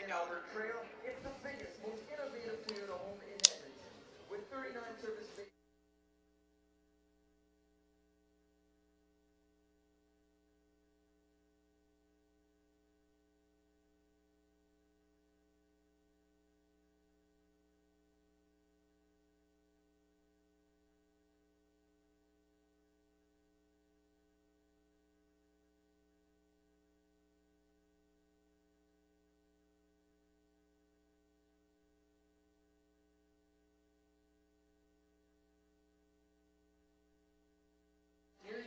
named Albert Trail. It's the biggest, most innovative Toyota home in Edmonton, with 39 service stations. Gareth,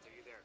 are you there?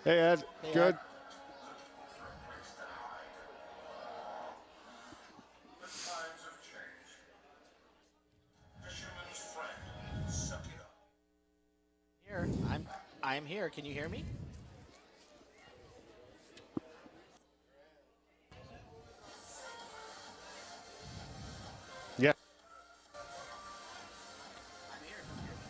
Me? Hey, Ed. Hey, Good. Ed. Here, I'm here. Can you hear me? Yeah. I'm here. Can you hear me?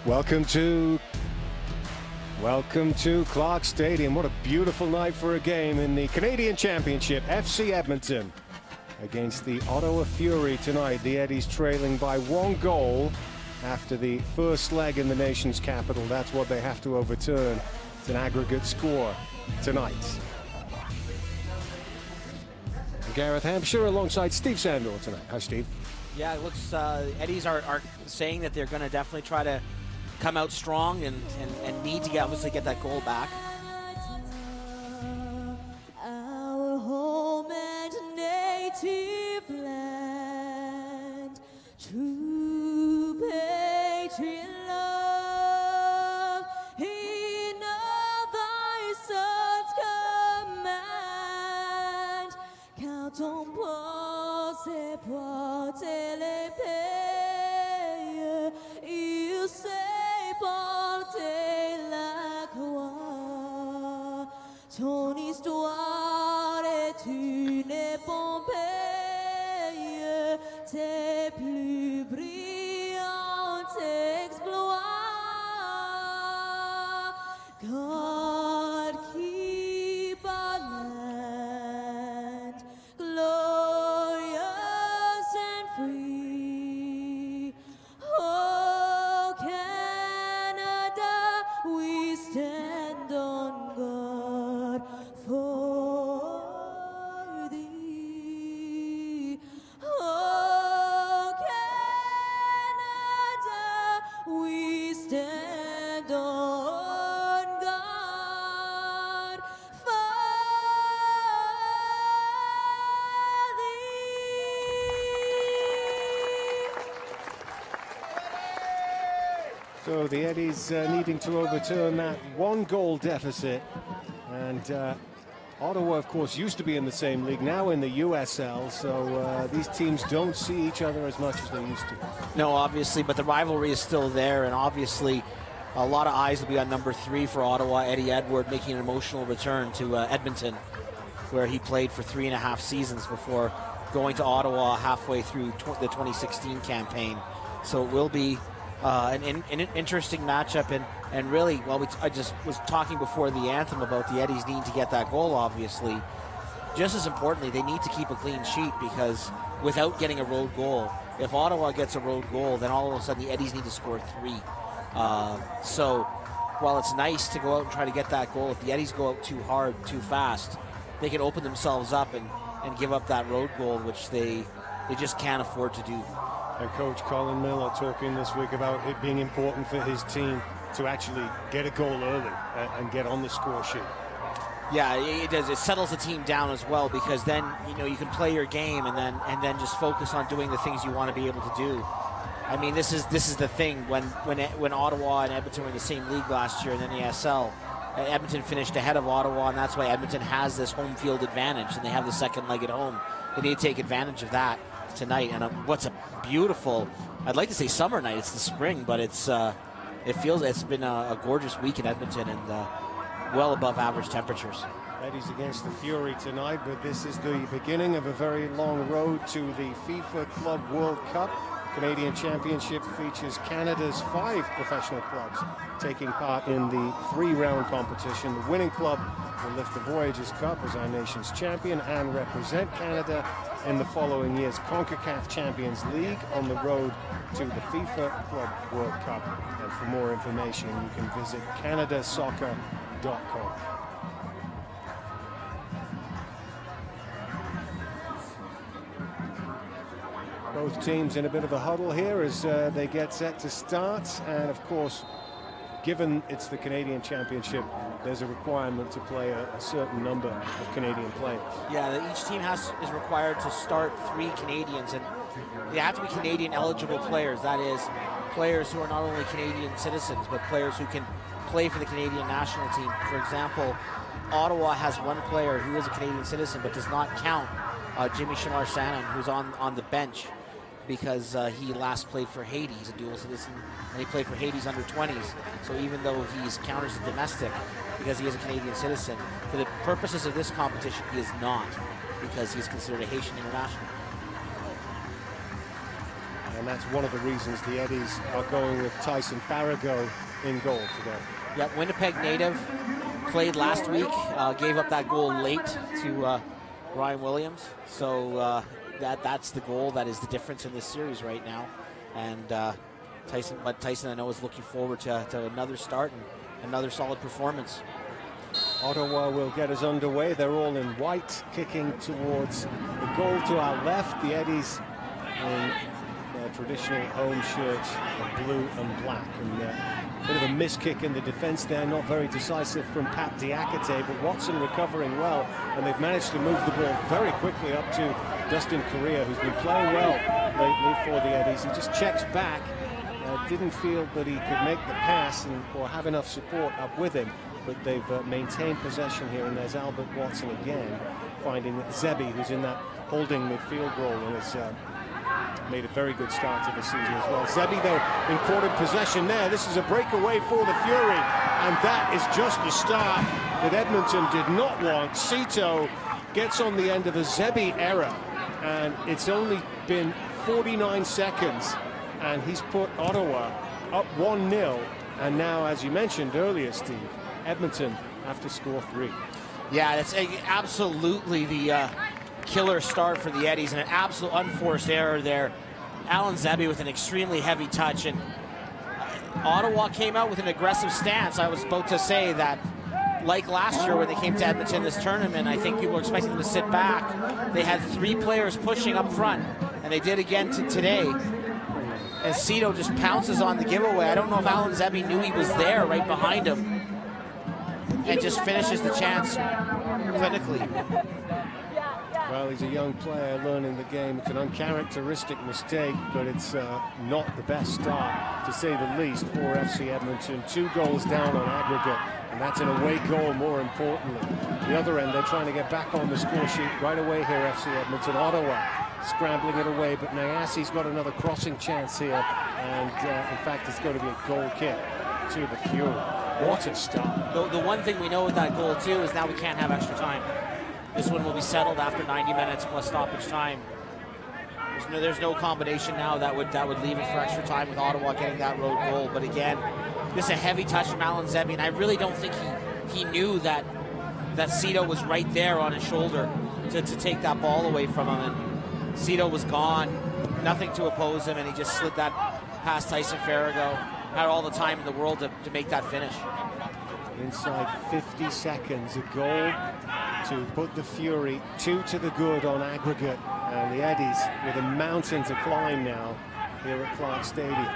Welcome to Clark Stadium. What a beautiful night for a game in the Canadian Championship. FC Edmonton against the Ottawa Fury tonight. The Eddies trailing by 1 goal after the first leg in the nation's capital. That's what they have to overturn. It's an aggregate score tonight. Gareth Hampshire alongside Steve Sandor tonight. Hi, Steve. Yeah, it looks Eddies are saying that they're going to definitely try to come out strong and need to obviously get that goal back. Our home and native land, true patriot love, in all thy son's command, car ton pensée porter les pays, il sait porter la croix. Ton histoire est une épopée, tes plus brillants exploits. God keep our land glorious and free. Oh, Canada, we stand on guard for thee. Oh, Canada, we stand on guard for thee. So the Eddies needing to overturn that 1-goal deficit. And Ottawa, of course, used to be in the same league, now in the USL. So these teams don't see each other as much as they used to. No, obviously, but the rivalry is still there, and obviously a lot of eyes will be on number 3 for Ottawa, Eddie Edward, making an emotional return to Edmonton, where he played for 3.5 seasons before going to Ottawa halfway through the 2016 campaign. So it will be an interesting matchup, and really, well, I just was talking before the anthem about the Eddies needing to get that goal, obviously. Just as importantly, they need to keep a clean sheet, because without getting a road goal, if Ottawa gets a road goal, then all of a sudden the Eddies need to score 3. So while it's nice to go out and try to get that goal, if the Eddies go out too hard, too fast, they can open themselves up and give up that road goal, which they just can't afford to do. And Coach Colin Miller talking this week about it being important for his team to actually get a goal early and get on the score sheet. Yeah, it does. It settles the team down as well, because then you can play your game and then just focus on doing the things you want to be able to do. I mean, this is the thing when Ottawa and Edmonton were in the same league last year in the NASL. Edmonton finished ahead of Ottawa, and that's why Edmonton has this home field advantage, and they have the second leg at home. They need to take advantage of that tonight. And what's a beautiful, I'd like to say summer night. It's the spring, but it feels it's been a gorgeous week in Edmonton, and well above average temperatures. Eddies against the Fury tonight, but this is the beginning of a very long road to the FIFA Club World Cup. Canadian Championship features Canada's 5 professional clubs taking part in the 3-round competition. The winning club will lift the Voyageurs Cup as our nation's champion and represent Canada in the following year's CONCACAF Champions League on the road to the FIFA Club World Cup. And for more information, you can visit canadasoccer.com. Both teams in a bit of a huddle here as they get set to start. And of course, given it's the Canadian Championship, there's a requirement to play a certain number of Canadian players. Yeah, each team is required to start 3 Canadians, and they have to be Canadian eligible players. That is, players who are not only Canadian citizens, but players who can play for the Canadian national team. For example, Ottawa has 1 player who is a Canadian citizen but does not count, Jimmy Shamar-Sanan, who's on the bench, because he last played for Haiti. He's a dual citizen, and he played for Haiti's under-20s. So even though he's counted as a domestic, because he is a Canadian citizen, for the purposes of this competition, he is not, because he's considered a Haitian international. And that's one of the reasons the Eddies are going with Tyson Farrago in goal today. Yeah, Winnipeg native, played last week, gave up that goal late to Ryan Williams. So that's the goal that is the difference in this series right now. And Tyson, I know, is looking forward to another start and another solid performance. Ottawa will get us underway. They're all in white, kicking towards the goal to our left. The Eddies in their traditional home shirts of blue and black. And a bit of a miss kick in the defense there, not very decisive from Pat Diakite, but Watson recovering well, and they've managed to move the ball very quickly up to Dustin Correa, who's been playing well lately for the Eddies. He just checks back, didn't feel that he could make the pass or have enough support up with him, but they've maintained possession here, and there's Albert Watson again, finding Zebi, who's in that holding midfield role, and has made a very good start to the season as well. Zebi, though, in quartered possession there. This is a breakaway for the Fury, and that is just the start that Edmonton did not want. Cito gets on the end of a Zebi error, and it's only been 49 seconds, and he's put Ottawa up 1-0, and now, as you mentioned earlier, Steve, Edmonton have to score 3. Yeah, that's absolutely the killer start for the Eddies, and an absolute unforced error there. Alan Zebi with an extremely heavy touch, and Ottawa came out with an aggressive stance. I was about to say that, like last year when they came to Edmonton this tournament, I think people were expecting them to sit back. They had 3 players pushing up front, and they did again today. And Cito just pounces on the giveaway. I don't know if Alan Zebi knew he was there right behind him, and just finishes the chance clinically. Well, he's a young player learning the game. It's an uncharacteristic mistake, but it's not the best start, to say the least, for FC Edmonton. 2 goals down on aggregate, and that's an away goal, more importantly. The other end, they're trying to get back on the score sheet right away here, FC Edmonton. Ottawa scrambling it away, but Nyasi's got another crossing chance here, and in fact, it's going to be a goal kick to the Fury. What a start. The one thing we know with that goal, too, is now we can't have extra time. This one will be settled after 90 minutes plus stoppage time. There's no combination now that would leave it for extra time with Ottawa getting that road goal. But again, this is a heavy touch from Alan Zebi, and I really don't think he knew that Cito was right there on his shoulder to take that ball away from him. And Cito was gone, nothing to oppose him, and he just slid that past Tyson Farrago. Had all the time in the world to make that finish. Inside 50 seconds, a goal to put the Fury 2 to the good on aggregate, and the Eddies with a mountain to climb now here at Clark Stadium.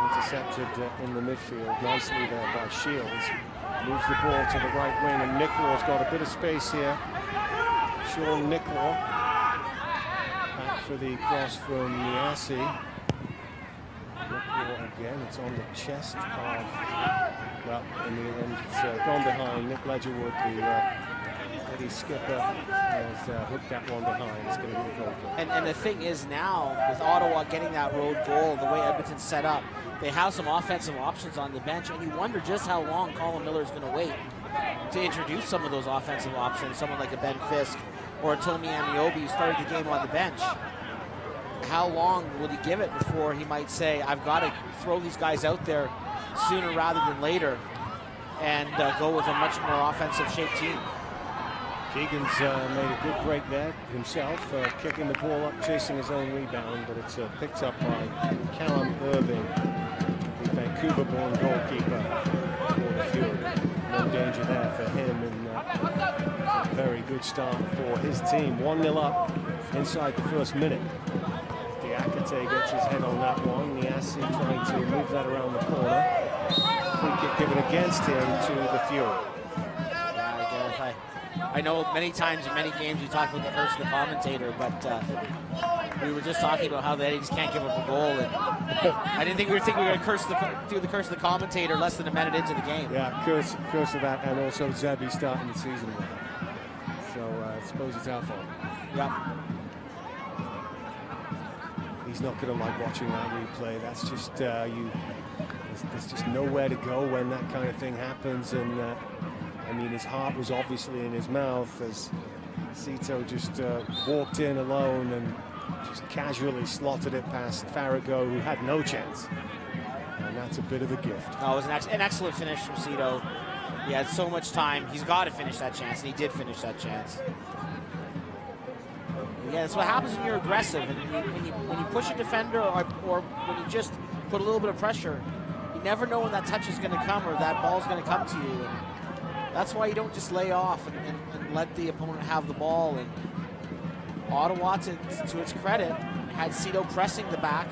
Intercepted in the midfield nicely there by Shields. Moves the ball to the right wing, and Nicklaw's got a bit of space here. Sean Nicklaw back for the cross from Nyasi. Again, it's on the chest of, well, in the end, it's gone behind. Nick Ledgerwood, the Eddie skipper, has hooked that one behind. It's going to be a goal kick. And the thing is now, with Ottawa getting that road goal, the way Edmonton's set up, they have some offensive options on the bench, and you wonder just how long Colin Miller's going to wait to introduce some of those offensive options, someone like a Ben Fisk or a Tomi Amiobi who started the game on the bench. How long will he give it before he might say, I've got to throw these guys out there sooner rather than later and go with a much more offensive shaped team? Keegan's made a good break there himself, kicking the ball up, chasing his own rebound, but it's picked up by Callum Irving, the Vancouver-born goalkeeper for the Fury. No danger there for him, and a very good start for his team. 1-0 up inside the first minute. Diakite gets his head on that one. Nyasi trying to move that around the corner. Free kick given against him to the Fury. I know many times in many games you talk about the curse of the commentator, but we were just talking about how the Eddies can't give up a goal, and I didn't think we were going to do the curse of the commentator less than a minute into the game. Yeah, curse of that, and also Zebi starting the season well. So I suppose it's our fault. Yeah. He's not going to like watching that replay. That's just there's just nowhere to go when that kind of thing happens, and I mean, his heart was obviously in his mouth as Cito just walked in alone and just casually slotted it past Farrago, who had no chance. And that's a bit of a gift. Oh, it was an excellent finish from Cito. He had so much time. He's got to finish that chance, and he did finish that chance. Yeah, that's what happens when you're aggressive. And when you push a defender or when you just put a little bit of pressure, you never know when that touch is going to come or that ball is going to come to you. And that's why you don't just lay off and let the opponent have the ball. And Ottawa, to its credit, had Cito pressing the back,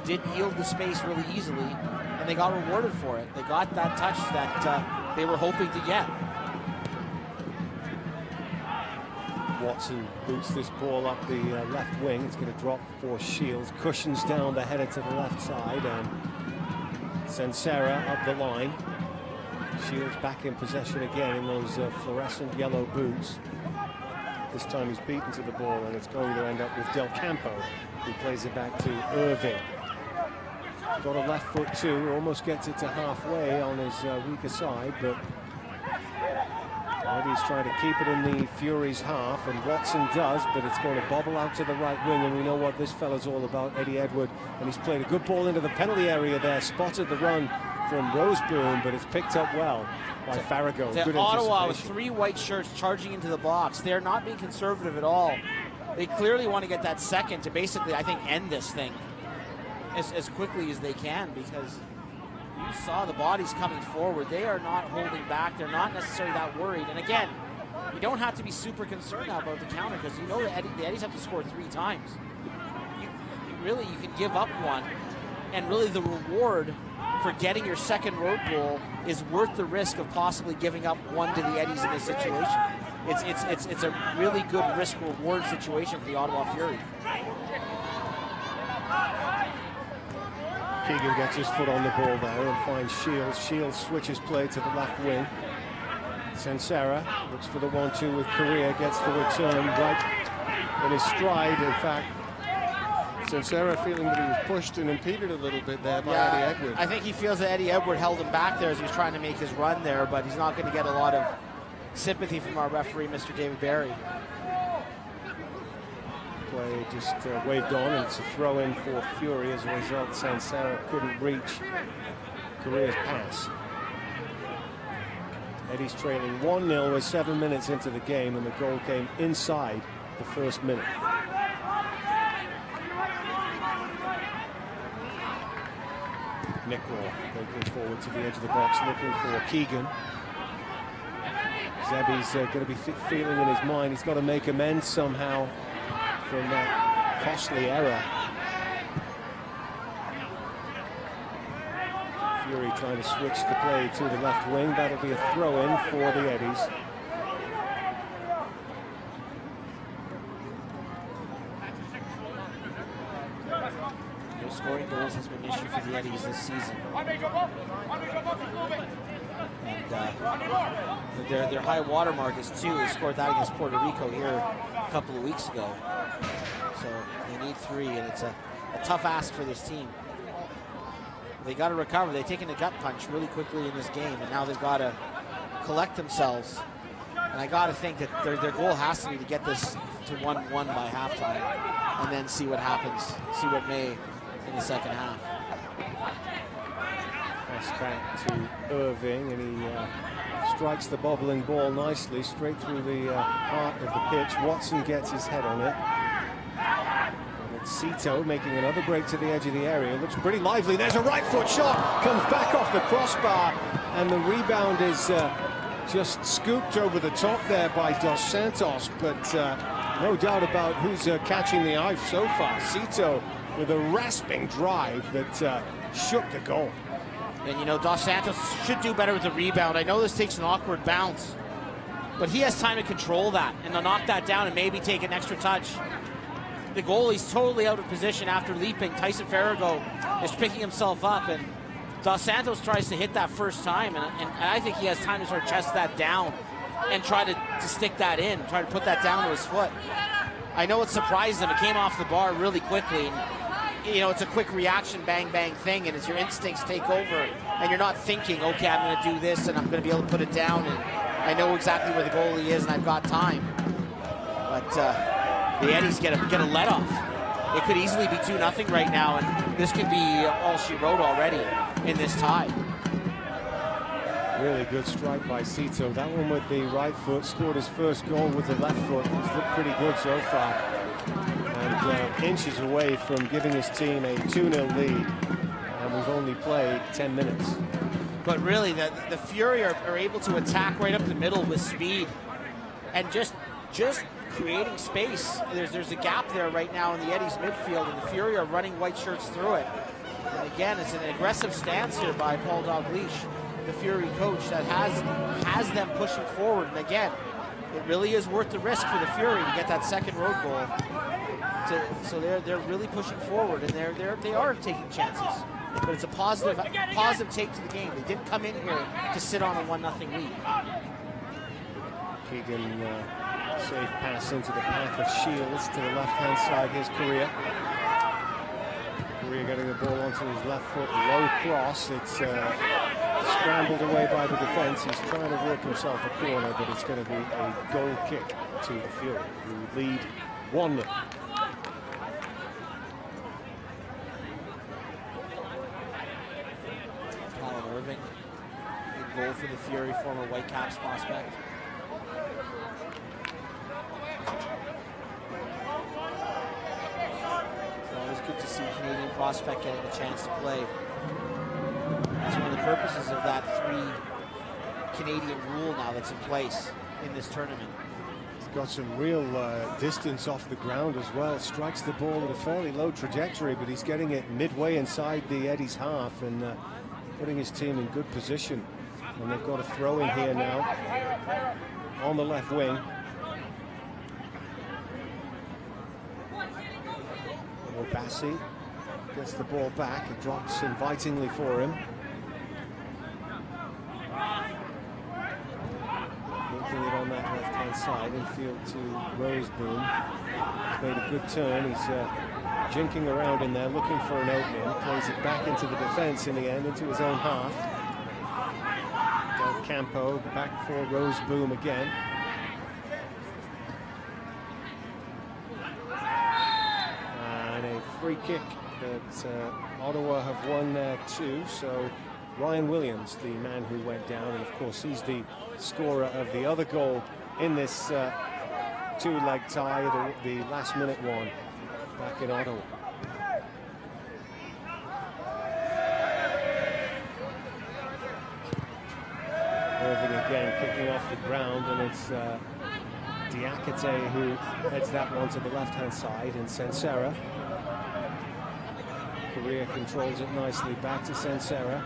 did yield the space really easily, and they got rewarded for it. They got that touch that they were hoping to get. Watson boots this ball up the left wing. It's going to drop for Shields. Cushions down the header to the left side, and Sensera up the line. Shields back in possession again in those fluorescent yellow boots. This time he's beaten to the ball, and it's going to end up with Del Campo, who plays it back to Irving. Got a left foot too, almost gets it to halfway on his weaker side, but Eddie's trying to keep it in the Fury's half, and Watson does, but it's going to bobble out to the right wing, and we know what this fella's all about, Eddie Edward, and he's played a good ball into the penalty area there, spotted the run from Roseboom, but it's picked up well by Farrago. Good Ottawa with 3 white shirts charging into the box. They're not being conservative at all. They clearly want to get that second to basically, I think, end this thing as quickly as they can, because you saw the bodies coming forward. They are not holding back. They're not necessarily that worried. And again, you don't have to be super concerned now about the counter, because you know the Eddies have to score 3 times. You can give up one, and really the reward for getting your second road goal is worth the risk of possibly giving up one to the Eddies in this situation. It's a really good risk-reward situation for the Ottawa Fury. Keegan gets his foot on the ball there and finds Shields. Shields switches play to the left wing. Sensera looks for the 1-2 with Correa, gets the return right in his stride. In fact, Sensera feeling that he was pushed and impeded a little bit there by Eddie Edward. I think he feels that Eddie Edward held him back there as he was trying to make his run there, but he's not going to get a lot of sympathy from our referee, Mr. David Barry. Play just waved on, and it's a throw-in for Fury. As a result, Sensera couldn't reach Correa's pass. Eddie's trailing 1-0 with 7 minutes into the game, and the goal came inside the first minute. Nickrell looking forward to the edge of the box, looking for Keegan. Zebby's going to be feeling in his mind he's got to make amends somehow from that costly error. Fury trying to switch the play to the left wing. That'll be a throw-in for the Eddies. No scoring goals has been an issue for the Eddies this season. And their high water mark is 2. They scored that against Puerto Rico here a couple of weeks ago. So they need 3, and it's a tough ask for this team. They got to recover. They've taken a gut punch really quickly in this game, and now they've got to collect themselves. And I got to think that their goal has to be to get this to 1-1 by halftime, and then see what happens, see what may in the second half. Pass back to Irving, and he strikes the bobbling ball nicely straight through the heart of the pitch. Watson gets his head on it. And it's Cito making another break to the edge of the area. Looks pretty lively. There's a right foot shot. Comes back off the crossbar, and the rebound is just scooped over the top there by Dos Santos. But no doubt about who's catching the eye so far. Cito with a rasping drive that shook the goal. And you know, Dos Santos should do better with the rebound. I know this takes an awkward bounce, but he has time to control that and to knock that down and maybe take an extra touch. The goalie's totally out of position after leaping. Tyson Farrago is picking himself up, and Dos Santos tries to hit that first time, and I think he has time to sort of chest that down and try to stick that in, try to put that down to his foot. I know it surprised him. It came off the bar really quickly. And, you know, it's a quick reaction, bang, bang thing, and as your instincts take over, and you're not thinking, okay, I'm going to do this, and I'm going to be able to put it down, and I know exactly where the goalie is, and I've got time. the Eddies get a let-off. It could easily be 2-0 right now, and this could be all she wrote already in this tie. Really good strike by Cito. That one with the right foot, scored his first goal with the left foot. He's looked pretty good so far. And inches away from giving his team a 2-0 lead. And we've only played 10 minutes. But really, the Fury are able to attack right up the middle with speed. And just creating space. There's a gap there right now in the Eddies midfield, and the Fury are running white shirts through it. And again, it's an aggressive stance here by Paul Dalglish, the Fury coach, that has them pushing forward. And again, it really is worth the risk for the Fury to get that second road goal. So they're really pushing forward, and they are taking chances. But it's a positive take to the game. They didn't come in here to sit on a 1-0 lead. Keegan, safe pass into the path of Shields to the left-hand side. Here's Correa. Correa getting the ball onto his left foot, low cross. It's scrambled away by the defense. He's trying to work himself a corner, but it's going to be a goal kick to the Fury, who lead 1-0. Colin Irving, big goal for the Fury, former Whitecaps prospect. Good to see a Canadian prospect getting a chance to play. That's one of the purposes of that 3 Canadian rule now that's in place in this tournament. He's got some real distance off the ground as well. Strikes the ball at a fairly low trajectory, but he's getting it midway inside the Eddies' half and putting his team in good position. And they've got a throw in here now on the left wing. Bassi gets the ball back. It drops invitingly for him. Working it on that left-hand side, infield to Roseboom. He's made a good turn. He's jinking around in there, looking for an opening. Plays it back into the defense in the end, into his own half. Del Campo back for Roseboom again. Free kick that Ottawa have won there too. So Ryan Williams, the man who went down, and of course he's the scorer of the other goal in this 2-leg tie, the last minute one back in Ottawa. Irving again kicking off the ground, and it's Diakite who heads that one to the left-hand side, and Sensera. Correa controls it nicely back to Sensera.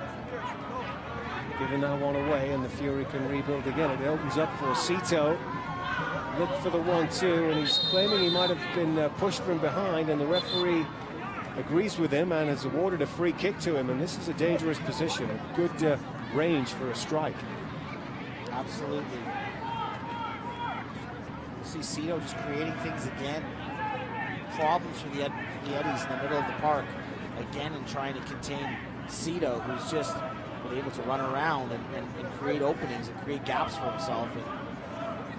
Giving that one away, and the Fury can rebuild again. It opens up for Cito. Look for the 1-2, and he's claiming he might have been pushed from behind, and the referee agrees with him and has awarded a free kick to him. And this is a dangerous position, a good range for a strike. Absolutely. You see Cito just creating things again. Problems for the Eddies in the middle of the park. Again, and trying to contain Cito, who's just been able to run around and create openings and create gaps for himself. And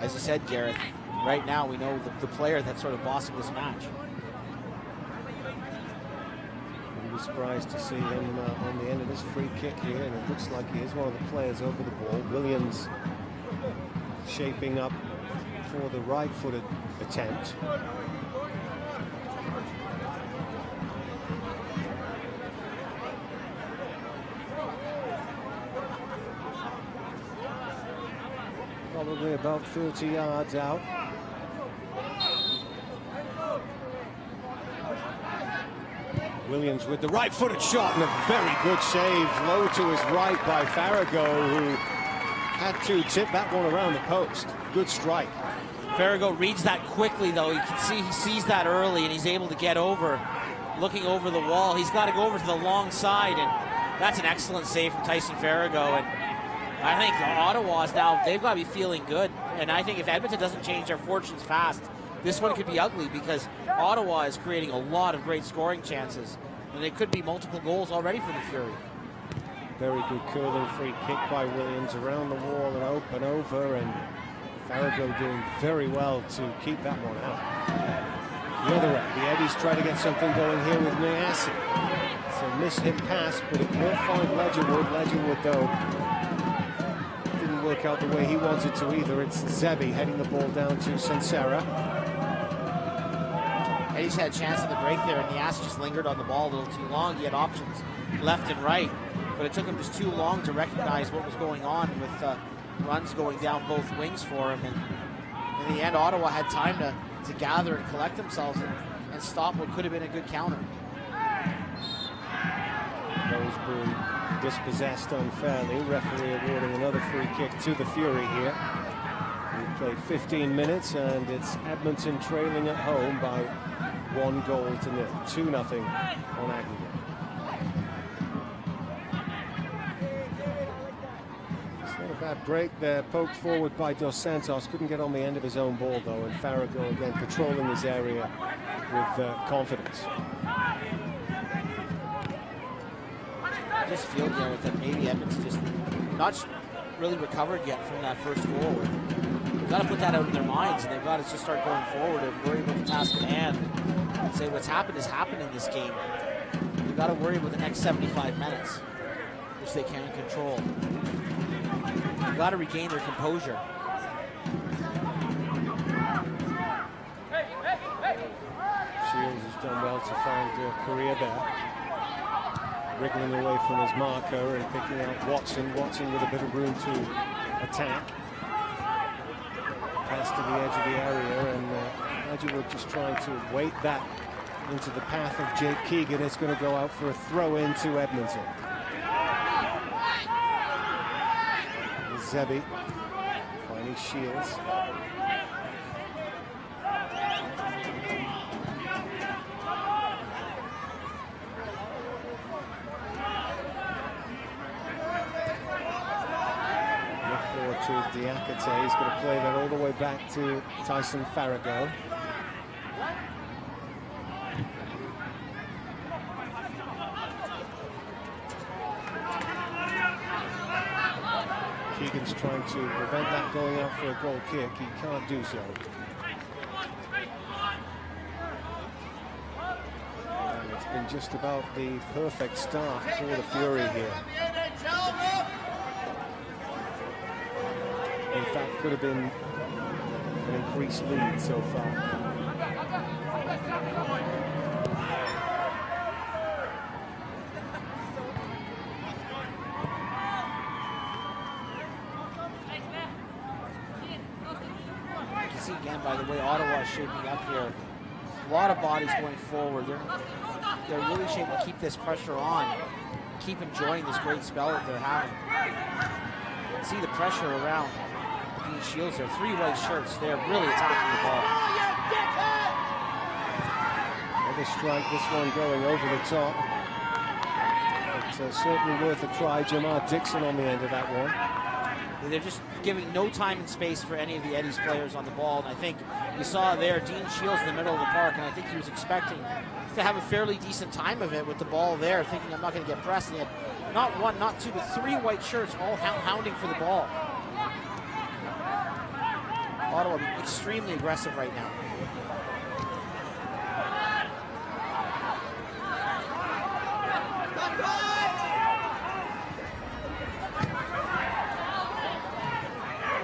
as you said, Gareth, right now we know the player that's sort of bossing this match. I'm surprised to see him on the end of this free kick here, and it looks like he is one of the players over the ball. Williams shaping up for the right-footed attempt. Probably about 30 yards out. Williams with the right-footed shot, and a very good save low to his right by Farrago, who had to tip that one around the post. Good strike. Farrago reads that quickly, though. You can see he sees that early, and he's able to get over, looking over the wall. He's got to go over to the long side, and that's an excellent save from Tyson Farrago. And I think Ottawa's now, they've got to be feeling good. And I think if Edmonton doesn't change their fortunes fast, this one could be ugly, because Ottawa is creating a lot of great scoring chances. And it could be multiple goals already for the Fury. Very good curling free kick by Williams around the wall and open over, and Farrago doing very well to keep that one out. The other end, the Eddies try to get something going here with Niassi. It's a mishit pass, but it will find Ledgerwood. Ledgerwood, though, didn't work out the way he wanted to either. It's Zebi heading the ball down to Sansera. Eddie's had a chance in the break there, and Niassi just lingered on the ball a little too long. He had options left and right, but it took him just too long to recognize what was going on with runs going down both wings for him. And in the end, Ottawa had time to gather and collect themselves and stop what could have been a good counter. Roseberry dispossessed unfairly. Referee awarding another free kick to the Fury here. We've played 15 minutes and it's Edmonton trailing at home by 1-0. 2-0 on aggregate. It's not a bad break there, poked forward by Dos Santos. Couldn't get on the end of his own ball though, and Farrago again patrolling his area with confidence. I just feel, Garrett, that maybe Edmonton just not really recovered yet from that first goal. They've got to put that out in their minds, and they've got to just start going forward and worry about the task at hand and say what's happened has happened in this game. They've got to worry about the next 75 minutes, which they can control. They've got to regain their composure. Shields has done well to find Korea there. Wriggling away from his marker and picking out Watson. Watson with a bit of room to attack. Pass to the edge of the area, and Ledgerwood just trying to weight that into the path of Jake Keegan. It's going to go out for a throw in to Edmonton. Zebi finding Shields. To Diakite. He's going to play that all the way back to Tyson Farrago. Keegan's trying to prevent that going out for a goal kick. He can't do so. And it's been just about the perfect start for the Fury here. In fact, could have been an increased lead so far. You can see again by the way Ottawa is shaping up here. A lot of bodies going forward. They're really shaping to keep this pressure on, keep enjoying this great spell that they're having. You can see the pressure around Dean Shields there. 3 white shirts. They're really attacking the ball. Another strike, this one going over the top. But certainly worth a try. Jamar Dixon on the end of that one. They're just giving no time and space for any of the Eddies players on the ball. And I think you saw there Dean Shields in the middle of the park, and I think he was expecting to have a fairly decent time of it with the ball there, thinking I'm not going to get pressed. And he had not 1, not 2, but 3 white shirts all hounding for the ball. Ottawa being extremely aggressive right now.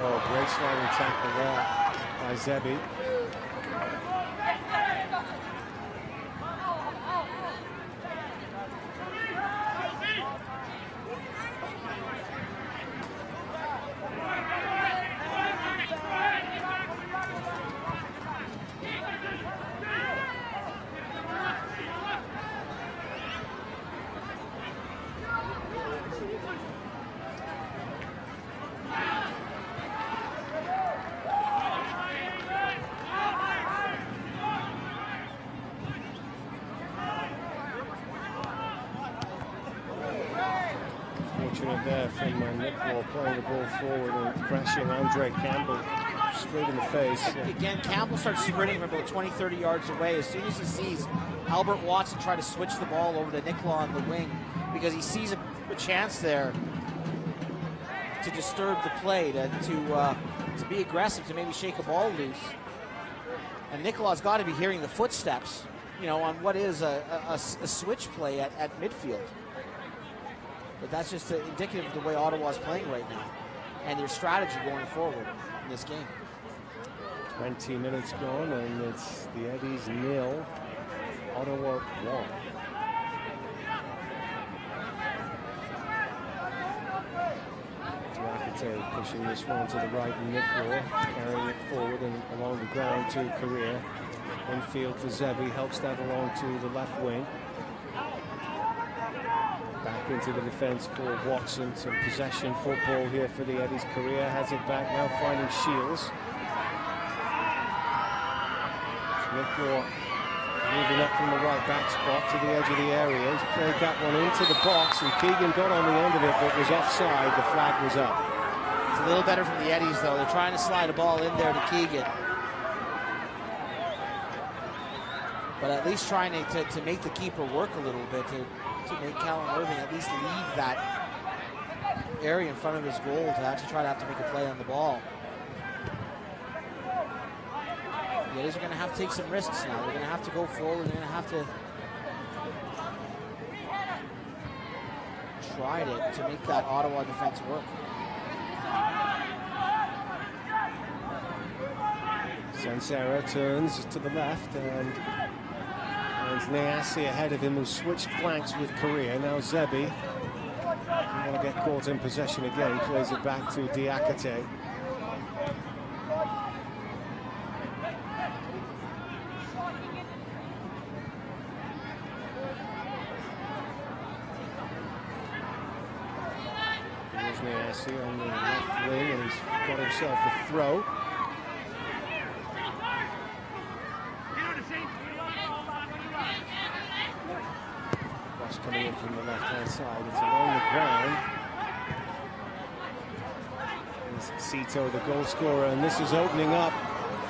Oh, great sliding tackle there by Zebi. There from Nick playing the ball forward and crashing Andre Campbell straight in the face. Again, Campbell starts sprinting from about 20-30 yards away. As soon as he sees Albert Watson try to switch the ball over to Nicola on the wing because he sees a chance there. to disturb the play, to be aggressive, to maybe shake a ball loose. And Nikolaw's got to be hearing the footsteps, you know, on what is a switch play at midfield. But that's just indicative of the way Ottawa's playing right now and their strategy going forward in this game. 20 minutes gone, and it's the Eddies 0, Ottawa 1. Diakite pushing this one to the right, and Nicola carrying it forward and along the ground to Correa. Infield for Zebi, helps that along to the left wing. Back into the defense for Watson. Some possession football here for the Eddies. Correa has it back now, finding Shields. Nicola moving up from the right back spot to the edge of the area. He's played that one into the box, and Keegan got on the end of it, but was offside. The flag was up. It's a little better from the Eddies, though. They're trying to slide a ball in there to Keegan. But at least trying to make the keeper work a little bit, to make Callum Irving at least leave that area in front of his goal to actually try to make a play on the ball. The Eddies are going to have to take some risks now. They're going to have to go forward. They're going to have to try to make that Ottawa defense work. Sansera turns to the left, and Neasi ahead of him, who switched flanks with Correa. Now Zebi, doesn't want to get caught in possession again, plays it back to Diakite. Here's Neasi on the left wing, and he's got himself a throw. Coming in from the left-hand side, it's along the ground. There's Cito, the goal scorer, and this is opening up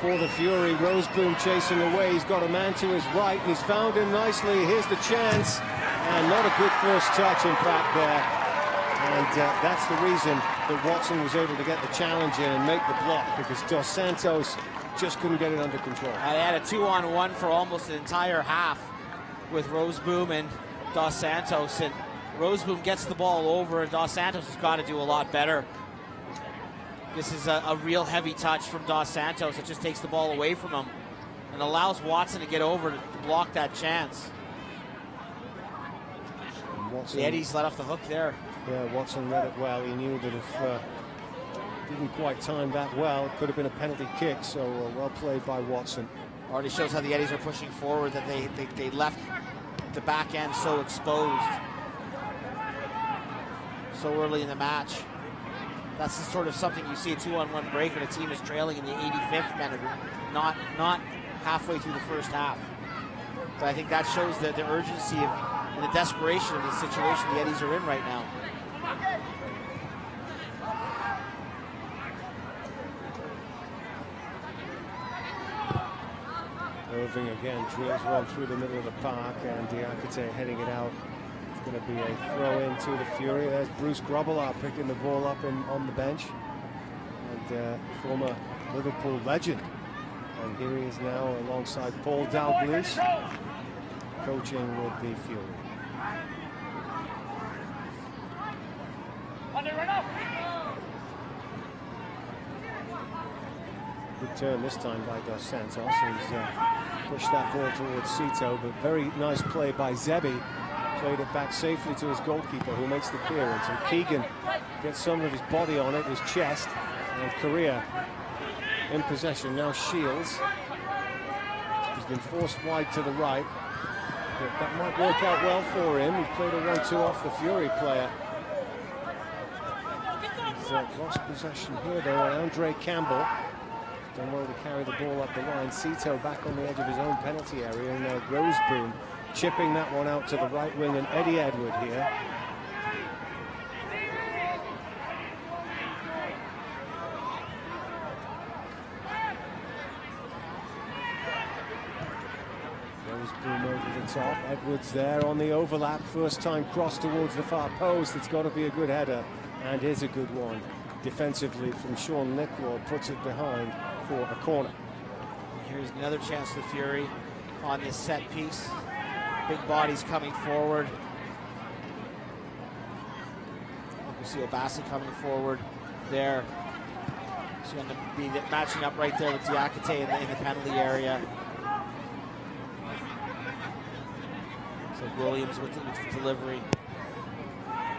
for the Fury. Roseboom chasing away. He's got a man to his right, and he's found him nicely. Here's the chance, and not a good first touch, in fact, there. And that's the reason that Watson was able to get the challenge in and make the block, because Dos Santos just couldn't get it under control. I had a 2-on-1 for almost an entire half with Roseboom and Dos Santos, and Roseboom gets the ball over, and Dos Santos has got to do a lot better. This is a real heavy touch from Dos Santos. It just takes the ball away from him and allows Watson to get over to block that chance. Watson, the Eddies let off the hook there. Yeah, Watson read it well. He knew that if didn't quite time that well, it could have been a penalty kick, so well played by Watson. Already shows how the Eddies are pushing forward, that they left the back end so exposed so early in the match. That's the sort of something you see, a 2-on-1 break when a team is trailing in the 85th minute, not halfway through the first half. But I think that shows the urgency and the desperation of the situation the Eddies are in right now. Irving again drills one through the middle of the park, and Diakite heading it out. It's going to be a throw in to the Fury. There's Bruce Grobbelaar picking the ball up on the bench, and former Liverpool legend. And here he is now alongside Paul Dalglish, coaching with the Fury. Good turn this time by Dos Santos. He's pushed that ball towards Cito, but very nice play by Zebi. Played it back safely to his goalkeeper, who makes the clearance. And Keegan gets some of his body on it, his chest. And Correa in possession. Now Shields. He's been forced wide to the right. But that might work out well for him. He played a 1-2 off the Fury player. He's lost possession here, though, on Andre Campbell. Done well to carry the ball up the line. Cito back on the edge of his own penalty area, and Roseboom chipping that one out to the right wing, and Eddie Edward here. Roseboom over the top. Edwards there on the overlap. First time cross towards the far post. It's got to be a good header, and is a good one. defensively from Sean Nicklaw, puts it behind for a corner. Here's another chance for Fury on this set piece. Big bodies coming forward. You see Obasi coming forward there. He's going to be matching up right there with Diakite in the penalty area. So Williams with the delivery.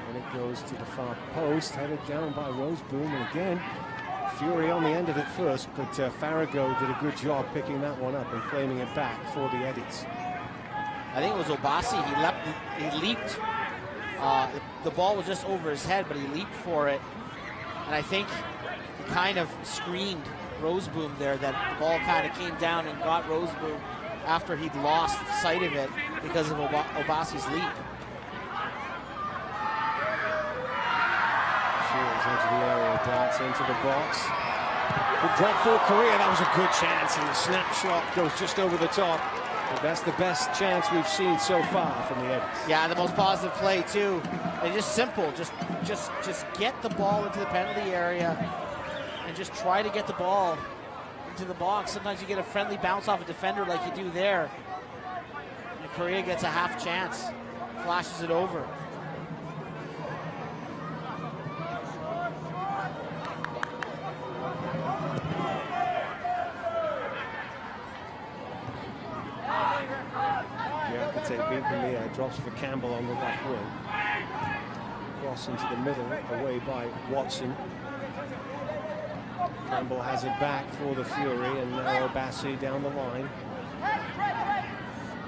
And it goes to the far post, headed down by Roseboom. And again, Fury on the end of it first, but Farrago did a good job picking that one up and claiming it back for the Eddies. I think it was Obasi. He leaped. The ball was just over his head, but he leaped for it. And I think he kind of screened Roseboom there, that the ball kind of came down and got Roseboom after he'd lost sight of it because of Obasi's leap. Shields into the area, darts into the box. Good drop for Korea, that was a good chance, and the snapshot goes just over the top. But that's the best chance we've seen so far from the Eddies. Yeah, the most positive play too. And just simple, just get the ball into the penalty area and just try to get the ball into the box. Sometimes you get a friendly bounce off a defender like you do there. And Korea gets a half chance, flashes it over. Beat in the air, drops for Campbell on the left wing. Cross into the middle, away by Watson. Campbell has it back for the Fury, and now Obasi down the line.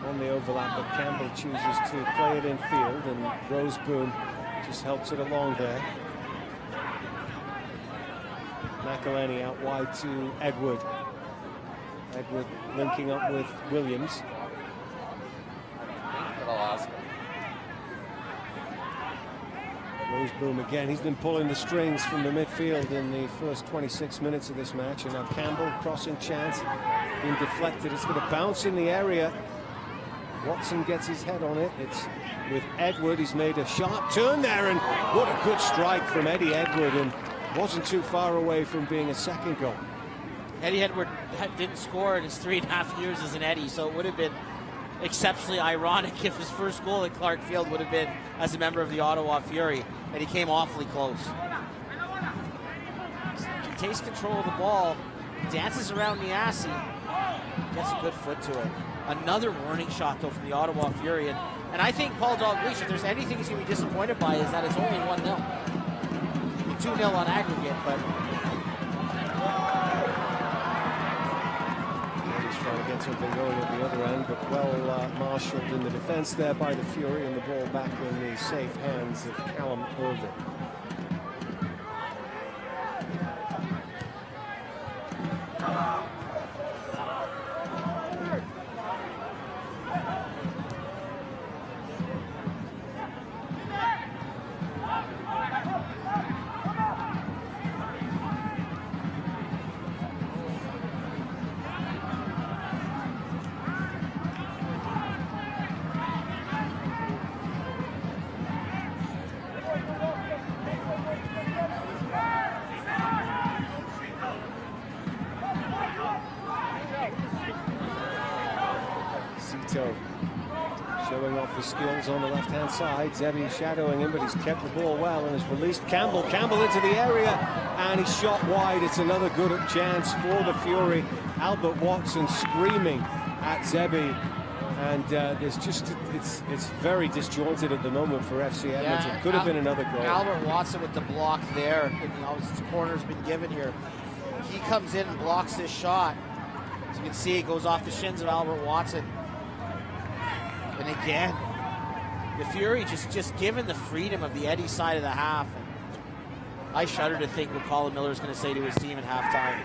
On the overlap, but Campbell chooses to play it in field, and Roseboom just helps it along there. McElhenney out wide to Edward. Edward linking up with Williams. Roseboom again, he's been pulling the strings from the midfield in the first 26 minutes of this match, and now Campbell crossing chance, being deflected, it's going to bounce in the area. Watson gets his head on it, it's with Edward, he's made a sharp turn there, and what a good strike from Eddie Edward, and wasn't too far away from being a second goal. Eddie Edward didn't score in his 3.5 years as an Eddie, so it would have been exceptionally ironic if his first goal at Clark Field would have been as a member of the Ottawa Fury, and he came awfully close. He takes control of the ball, dances around Niasi, gets a good foot to it. Another warning shot, though, from the Ottawa Fury, and I think Paul Dalglish, if there's anything he's going to be disappointed by, is that it's only 1-0. 2-0 on aggregate, but trying to get something going at the other end, but well marshaled in the defense there by the Fury, and the ball back in the safe hands of Callum Irvin. Showing off his skills on the left-hand side. Zebi shadowing him, but he's kept the ball well and has released Campbell. Campbell into the area, and he's shot wide. It's another good chance for the Fury. Albert Watson screaming at Zebi, and there's just it's very disjointed at the moment for FC Edmonton. Yeah, could have been another goal. Albert Watson with the block there. His corner's been given here. He comes in and blocks this shot. As you can see, it goes off the shins of Albert Watson. And again, the Fury just given the freedom of the Eddie side of the half. I shudder to think what Colin Miller is going to say to his team at halftime.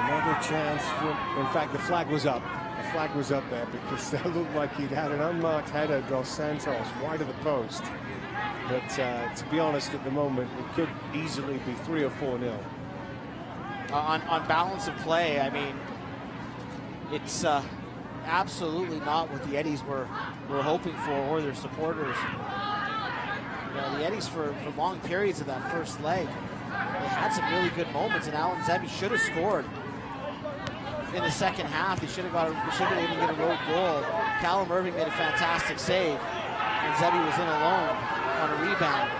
Another chance for, in fact, the flag was up. The flag was up there because that looked like he'd had an unmarked header, Dos Santos, wide of the post. But to be honest, at the moment, it could easily be 3 or 4-0. On balance of play, I mean, it's absolutely not what the Eddies were hoping for, or their supporters. Yeah, the Eddies for long periods of that first leg, they had some really good moments, and Alan Zebby should have scored in the second half. He should have been able to get a road goal. Callum Irving made a fantastic save, and Zebby was in alone on a rebound.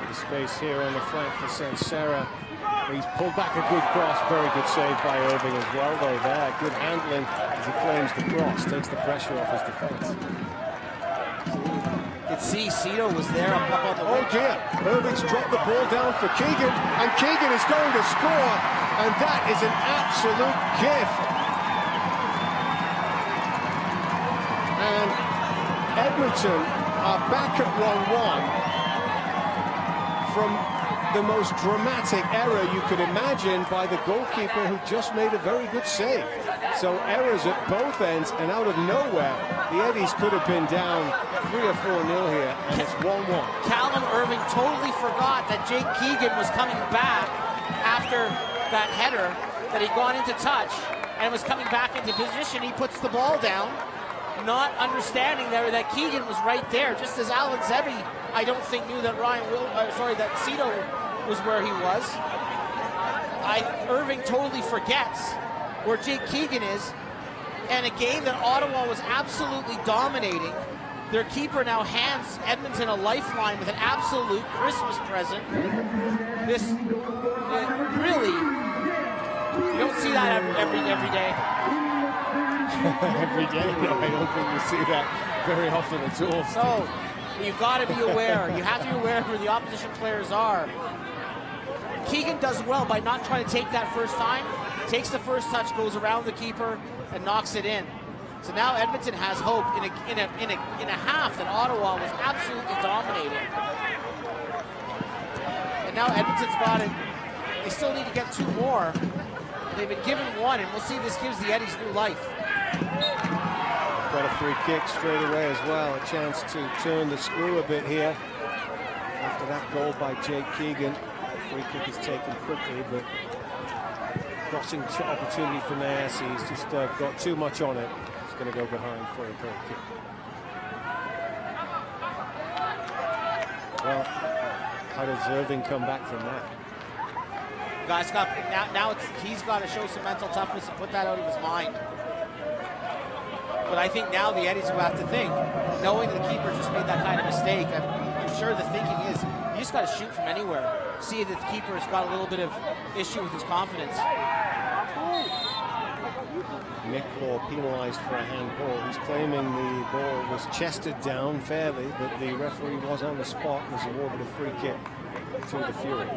The space here on the flank for St. Sarah. He's pulled back a good cross. Very good save by Irving as well, though, there. Good handling as he claims the cross. Takes the pressure off his defense. You could see Cito was there up on the Oh dear, Irving's dropped the ball down for Keegan, and Keegan is going to score, and that is an absolute gift. And Edmonton are back at 1-1 from the most dramatic error you could imagine by the goalkeeper, who just made a very good save. So errors at both ends, and out of nowhere, the Eddies could have been down 3 or 4-0 here, and it's 1-1. Callum Irving totally forgot that Jake Keegan was coming back after that header, that he'd gone into touch and was coming back into position. He puts the ball down, not understanding there that Keegan was right there, just as Alan Zebby, I don't think, knew that that Cito was where he was. Irving totally forgets where Jake Keegan is, and a game that Ottawa was absolutely dominating. Their keeper now hands Edmonton a lifeline with an absolute Christmas present. This really, you don't see that every day. Every day? No, I don't think you see that very often at all. So you've got to be aware. You have to be aware of where the opposition players are. Keegan does well by not trying to take that first time. Takes the first touch, goes around the keeper, and knocks it in. So now Edmonton has hope in a half that Ottawa was absolutely dominating. And now Edmonton's got it. They still need to get 2 more. They've been given 1, and we'll see if this gives the Eddies new life. Got a free kick straight away as well. A chance to turn the screw a bit here. After that goal by Jake Keegan, the free kick is taken quickly, but crossing opportunity from AS. He's just got too much on it. He's going to go behind for a goal kick. Well, how does Irving come back from that? Guys, he's got to show some mental toughness and put that out of his mind. But I think now the Eddies will have to think, knowing the keeper just made that kind of mistake. I'm sure the thinking is, you just got to shoot from anywhere. See that the keeper has got a little bit of issue with his confidence. Nick Law penalised for a handball. He's claiming the ball was chested down fairly, but the referee was on the spot and was awarded a free kick to the Fury.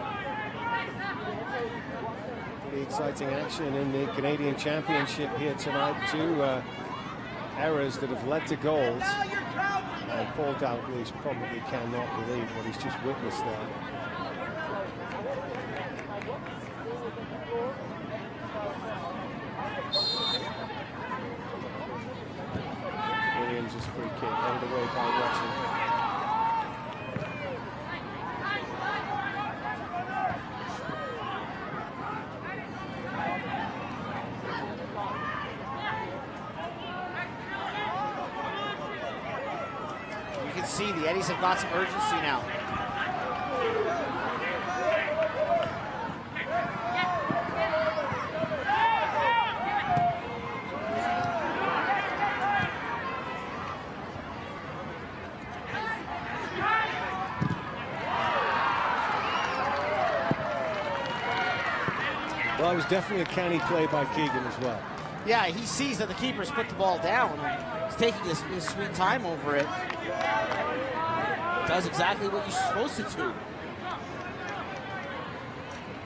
Pretty exciting action in the Canadian Championship here tonight. 2 errors that have led to goals. And Paul Dalglish probably cannot believe what he's just witnessed there. Williams' free kick headed away by Watson. You can see the Eddies have got some urgency now. Well, it was definitely a canny play by Keegan as well. Yeah, he sees that the keeper's put the ball down. He's taking his sweet time over it. Does exactly what you're supposed to do.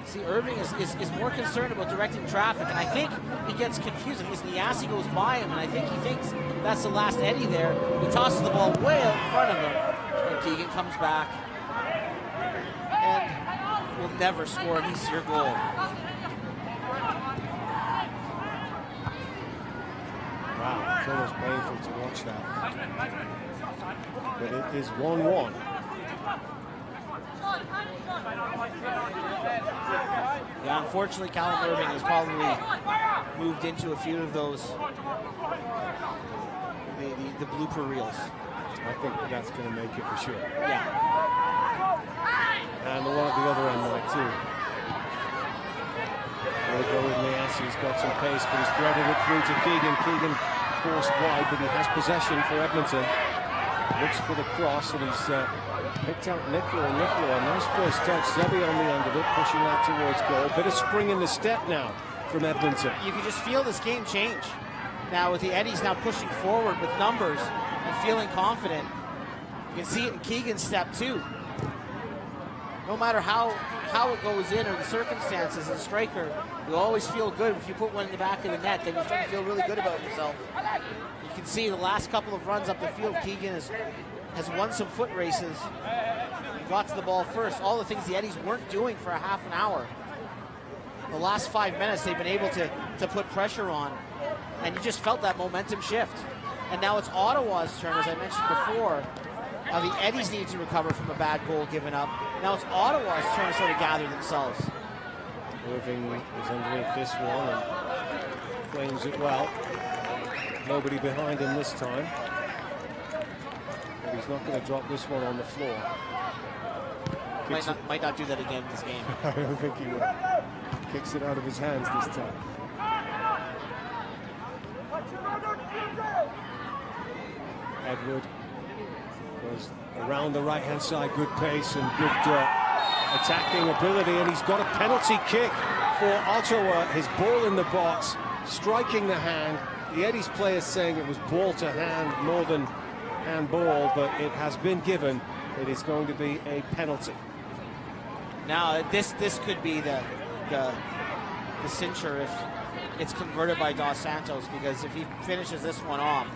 See, Irving is more concerned about directing traffic, and I think he gets confused. His Niasi goes by him, and I think he thinks that's the last Eddie there. He tosses the ball way out in front of him, and Keegan comes back and will never score an easier goal. Wow, it's almost painful to watch that. But it is 1-1. Yeah, unfortunately, Callum Irving has probably moved into a few of those, the blooper reels. I think that's going to make it for sure. Yeah. And the one at the other end might too. We'll go with Niasse. He's got some pace, but he's threaded it through to Keegan. Keegan forced wide, but he has possession for Edmonton. Looks for the cross, and he's picked out Nicola. Nice first touch. Zebby on the end of it, pushing that towards goal. Bit of spring in the step now from Edmonton. You can just feel this game change. Now with the Eddies now pushing forward with numbers and feeling confident. You can see it in Keegan's step too. No matter how it goes in or the circumstances, as a striker, you always feel good. If you put one in the back of the net, then you start to feel really good about yourself. You can see the last couple of runs up the field, Keegan has won some foot races. He got to the ball first. All the things the Eddies weren't doing for a half an hour. The last 5 minutes, they've been able to put pressure on. And you just felt that momentum shift. And now it's Ottawa's turn, as I mentioned before. Now the Eddies need to recover from a bad goal given up. Now it's Ottawa's turn to sort of gather themselves. Irving is underneath this one and claims it well. Nobody behind him this time. But he's not going to drop this one on the floor. Might not do that again this game. I don't think he will. Kicks it out of his hands this time. Edward goes around the right-hand side, good pace and good attacking ability, and he's got a penalty kick for Ottawa. His ball in the box, striking the hand. The Eddies players saying it was ball to hand more than handball, but it has been given. It is going to be a penalty. Now this could be the cincher if it's converted by Dos Santos, because if he finishes this one off,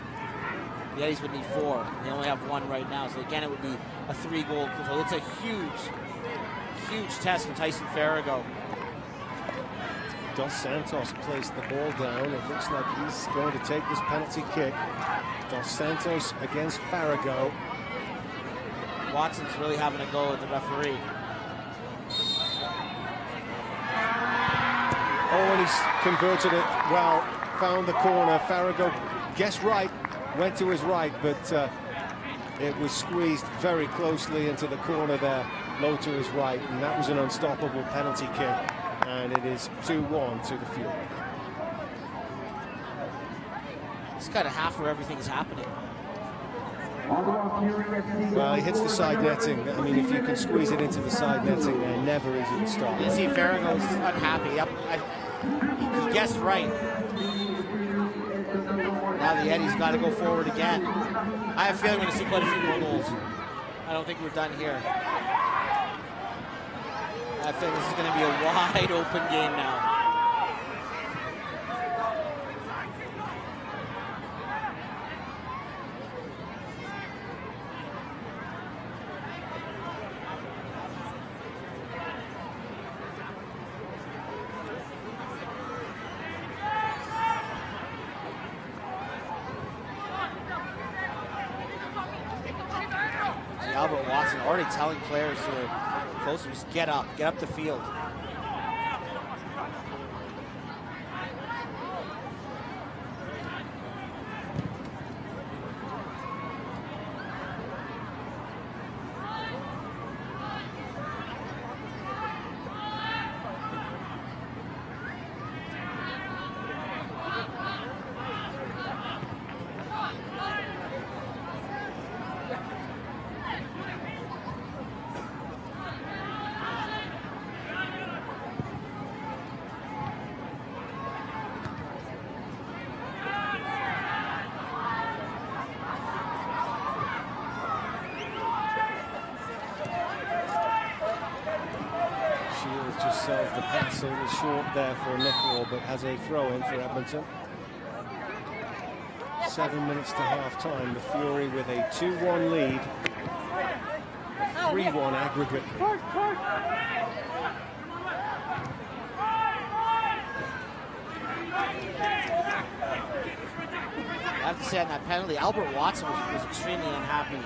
the Eddies would need 4. They only have 1 right now, so again it would be a 3-goal. So it's a huge test for Tyson Farrago. Dos Santos placed the ball down. It looks like he's going to take this penalty kick. Dos Santos against Farrago. Watson's really having a go at the referee. Oh, and he's converted it well, found the corner. Farrago guessed right, went to his right, but it was squeezed very closely into the corner there, low to his right, and that was an unstoppable penalty kick, and it is 2-1 to the Fury. It's kind of half where everything's happening. Well, he hits the side netting. I mean, if you can squeeze it into the side netting, they're never easy to stop. You see Farrago's unhappy. Yep, he guessed right. Now the Eddies got to go forward again. I have a feeling we're going to see quite a few more goals. I don't think we're done here. I feel this is going to be a wide open game now. Albert Watson already telling players who are close to just get up the field. Sells the pass, so it was short there for Nicola, but has a throw-in for Edmonton. 7 minutes to half-time. The Fury with a 2-1 lead. A 3-1 aggregate. I have to say on that penalty, Albert Watson was extremely unhappy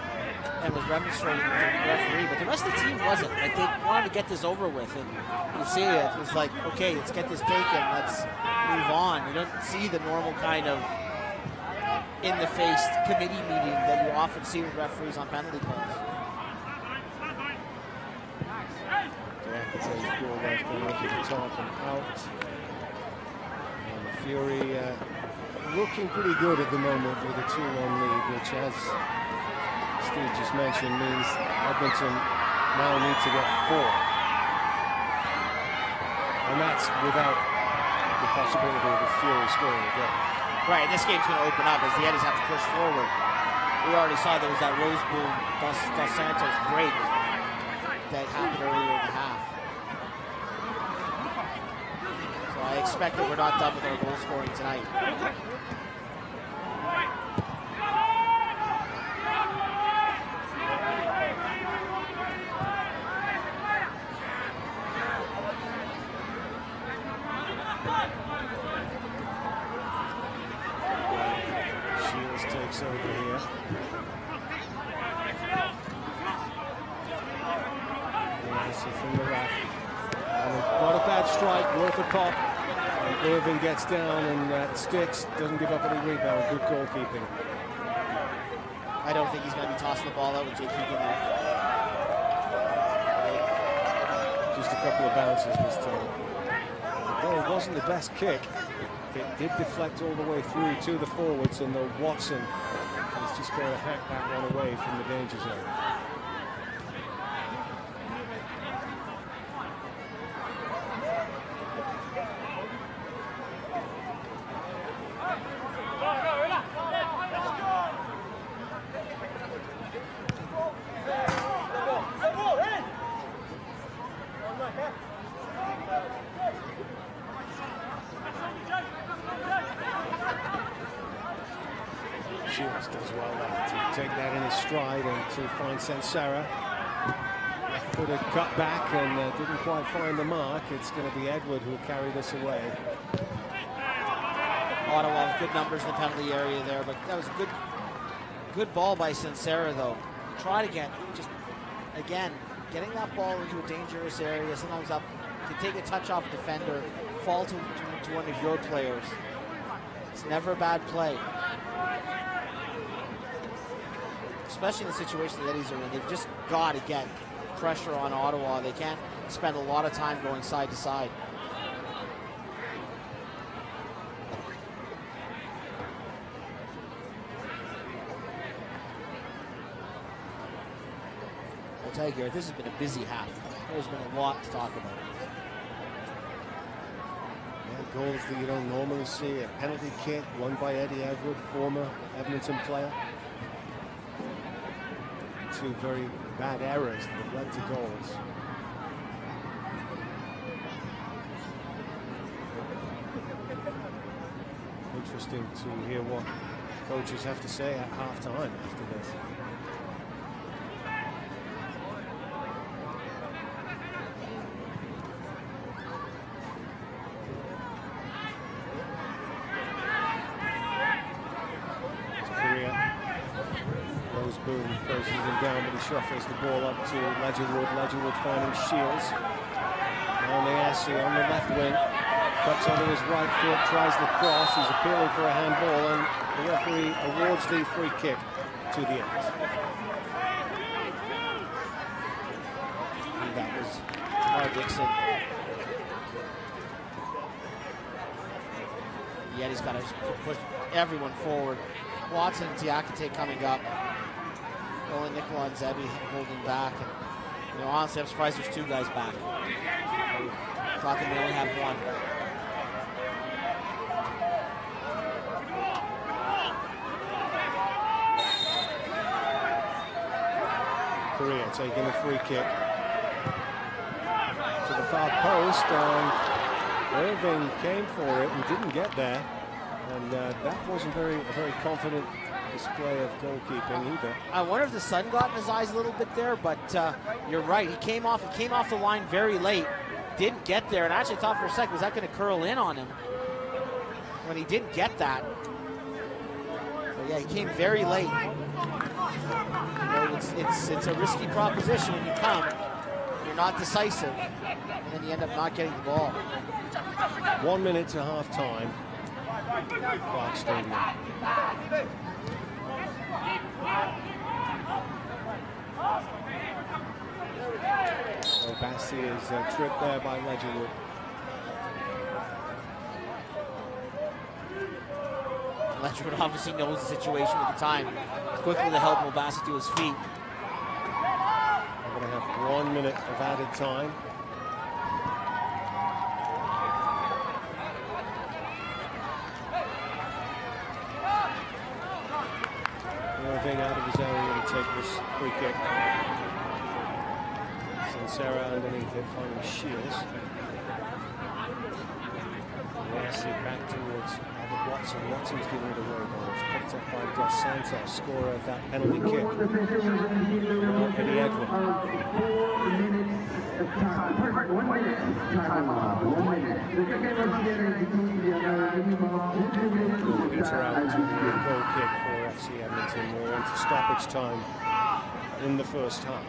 and was remonstrating with the referee, but the rest of the team wasn't. Like, they wanted to get this over with, and you see it was like, okay, let's get this taken, let's move on. You don't see the normal kind of in-the-face committee meeting that you often see with referees on penalty calls. Diakité's ball left going over the top and out. And the Fury looking pretty good at the moment with a 2-1 lead, which, as Steve just mentioned, means Edmonton now need to get 4. And that's without the possibility of the Fury scoring again. Right, and this game's going to open up as the Eddies have to push forward. We already saw there was that Rose Boom Dos Santos break that happened earlier in the half. So I expect that we're not done with our goal scoring tonight. Shields takes over here. From the left. Not a bad strike, worth a pop. And Irving gets down and sticks, doesn't give up any rebound. Good goalkeeping. I don't think he's going to be tossing the ball out with Jake Keegan there. Just a couple of bounces this time. Although it wasn't the best kick, it did deflect all the way through to the forwards, and though Watson is just going to hack that one away from the danger zone. Shields does well there to take that in his stride and to find Sansera. Left-footed cut back and didn't quite find the mark. It's going to be Edward who will carry this away. Ottawa with good numbers in the penalty area there, but that was a good ball by Sansera though. Try to get, just again, getting that ball into a dangerous area, sometimes up to take a touch off a defender, fall to one of your players. It's never a bad play. Especially in the situation that Eddies are in. They've just got to get pressure on Ottawa. They can't spend a lot of time going side to side. I'll tell you, Garrett, this has been a busy half. There's been a lot to talk about. Yeah, goals that you don't normally see. A penalty kick won by Eddie Edward, former Edmonton player. 2 very bad errors that have led to goals. Interesting to hear what coaches have to say at halftime after this. Boom closes him down, but he shuffles the ball up to Ledgerwood. Ledgerwood finding Shields. Now Niasi on the left wing. Cuts under his right foot, tries the cross. He's appealing for a handball, and the referee awards the free kick to the Ents. And that was Jamar Dixon. Yet he's got to push everyone forward. Watson and Diakité coming up. Only Nicola and Zebi holding back. And, honestly, I'm surprised there's 2 guys back. I thought they may only have 1. Korea taking a free kick to the far post, and Irving came for it and didn't get there. And that wasn't a very confident display of goalkeeping either. I wonder if the sun got in his eyes a little bit there, but you're right. He came off the line very late, didn't get there, and I actually thought for a second, was that going to curl in on him? When he didn't get that. So yeah, he came very late. It's a risky proposition when you come. You're not decisive, and then you end up not getting the ball. 1 minute to half time. Clark Stadium. Bassi is tripped there by Ledgerwood. Ledgerwood obviously knows the situation at the time. Quickly to help Mobassi to his feet. We're going to have 1 minute of added time. Irving out of his area to take this free kick. Sincera underneath it, finding Shields. Rossi back towards Albert Watson. Watson's giving it away now. It's picked up by Dos Santos, scorer of that penalty kick. Now Eddie Edward. 1 minute. Out to the goal kick for FC Edmonton. We're into stoppage time in the first half.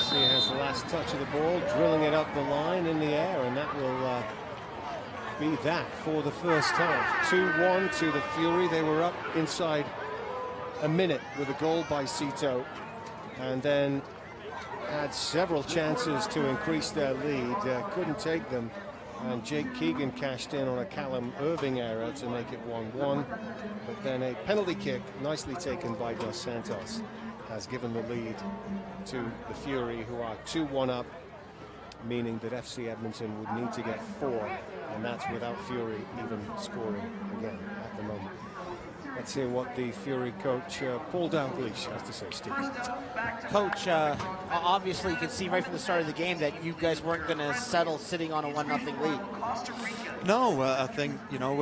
Has the last touch of the ball, drilling it up the line in the air, and that will be that for the first half. 2-1 to the Fury. They were up inside a minute with a goal by Cito, and then had several chances to increase their lead. Couldn't take them, and Jake Keegan cashed in on a Callum Irving error to make it 1-1. But then a penalty kick, nicely taken by Dos Santos, has given the lead to the Fury, who are 2-1 up, meaning that FC Edmonton would need to get 4, and that's without Fury even scoring again at the moment. Let's hear what the Fury coach, Paul Dalglish, has to say. Steve. Coach, obviously you can see right from the start of the game that you guys weren't going to settle sitting on a 1-0 lead. No, I think, you know,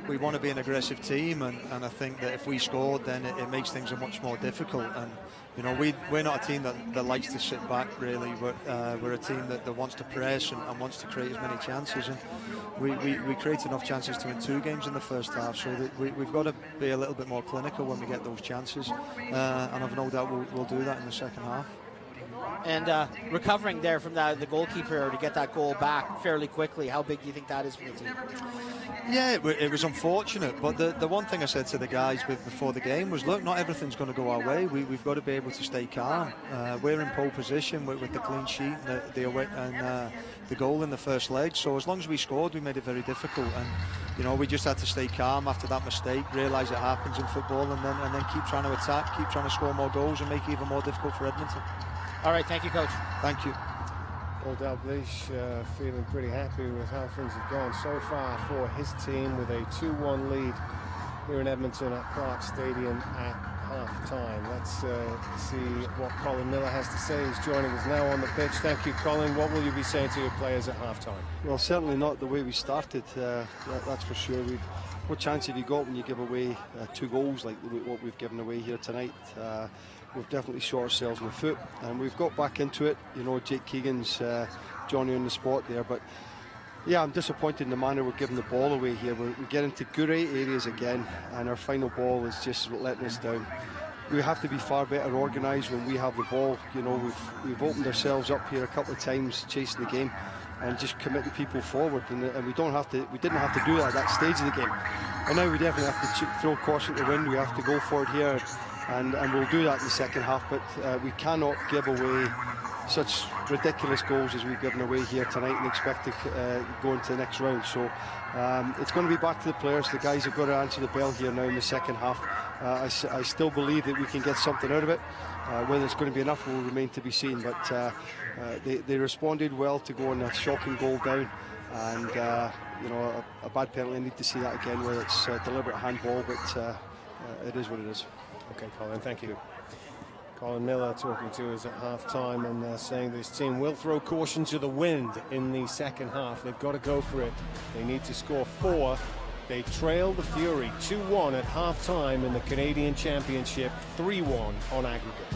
we want to be an aggressive team, and I think that if we scored, then it makes things much more difficult. And you know, we're not a team that likes to sit back, really. We're a team that wants to press and wants to create as many chances. And we create enough chances to win 2 games in the first half, so that we've got to be a little bit more clinical when we get those chances. And I've no doubt we'll do that in the second half. And recovering there from the goalkeeper to get that goal back fairly quickly, how big do you think that is for the team? Yeah, it was unfortunate, but the one thing I said to the guys before the game was, look, not everything's going to go our way. We've got to be able to stay calm. We're in pole position with the clean sheet and the goal in the first leg. So as long as we scored, we made it very difficult. And you know, we just had to stay calm after that mistake, realise it happens in football, and then keep trying to attack, keep trying to score more goals, and make it even more difficult for Edmonton. All right, thank you, Coach. Thank you. Paul Dalglish feeling pretty happy with how things have gone so far for his team, with a 2-1 lead here in Edmonton at Clark Stadium at half-time. Let's see what Colin Miller has to say. He's joining us now on the pitch. Thank you, Colin. What will you be saying to your players at half-time? Well, certainly not the way we started, that's for sure. What chance have you got when you give away 2 goals like what we've given away here tonight? We've definitely shot ourselves in the foot, and we've got back into it. You know, Jake Keegan's Johnny on the spot there, but yeah, I'm disappointed in the manner we're giving the ball away here. We get into great areas again, and our final ball is just letting us down. We have to be far better organised when we have the ball. You know, we've opened ourselves up here a couple of times chasing the game and just committing people forward, and we didn't have to do that at that stage of the game. And now we definitely have to throw caution to the wind. We have to go for it here. And we'll do that in the second half, but we cannot give away such ridiculous goals as we've given away here tonight and expect to go into the next round. So it's going to be back to the players. The guys have got to answer the bell here now in the second half. I still believe that we can get something out of it. Whether it's going to be enough will remain to be seen, but they responded well to go on a shocking goal down, and you know, a bad penalty. I need to see that again, whether it's deliberate handball, but it is what it is. Okay, Colin, thank you. Colin Miller talking to us at half-time and saying that his team will throw caution to the wind in the second half. They've got to go for it. They need to score 4 They trail the Fury 2-1 at half-time in the Canadian Championship, 3-1 on aggregate.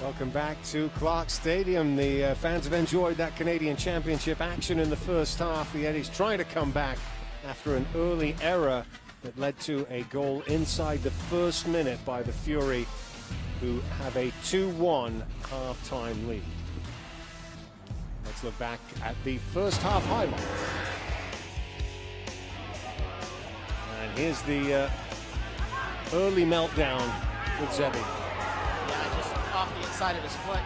Welcome back to Clark Stadium. The fans have enjoyed that Canadian Championship action in the first half. The Eddies trying to come back after an early error that led to a goal inside the first minute by the Fury, who have a 2-1 half-time lead. Let's look back at the first half highlights. And here's the early meltdown with Zebi. Yeah, just off the inside of his foot.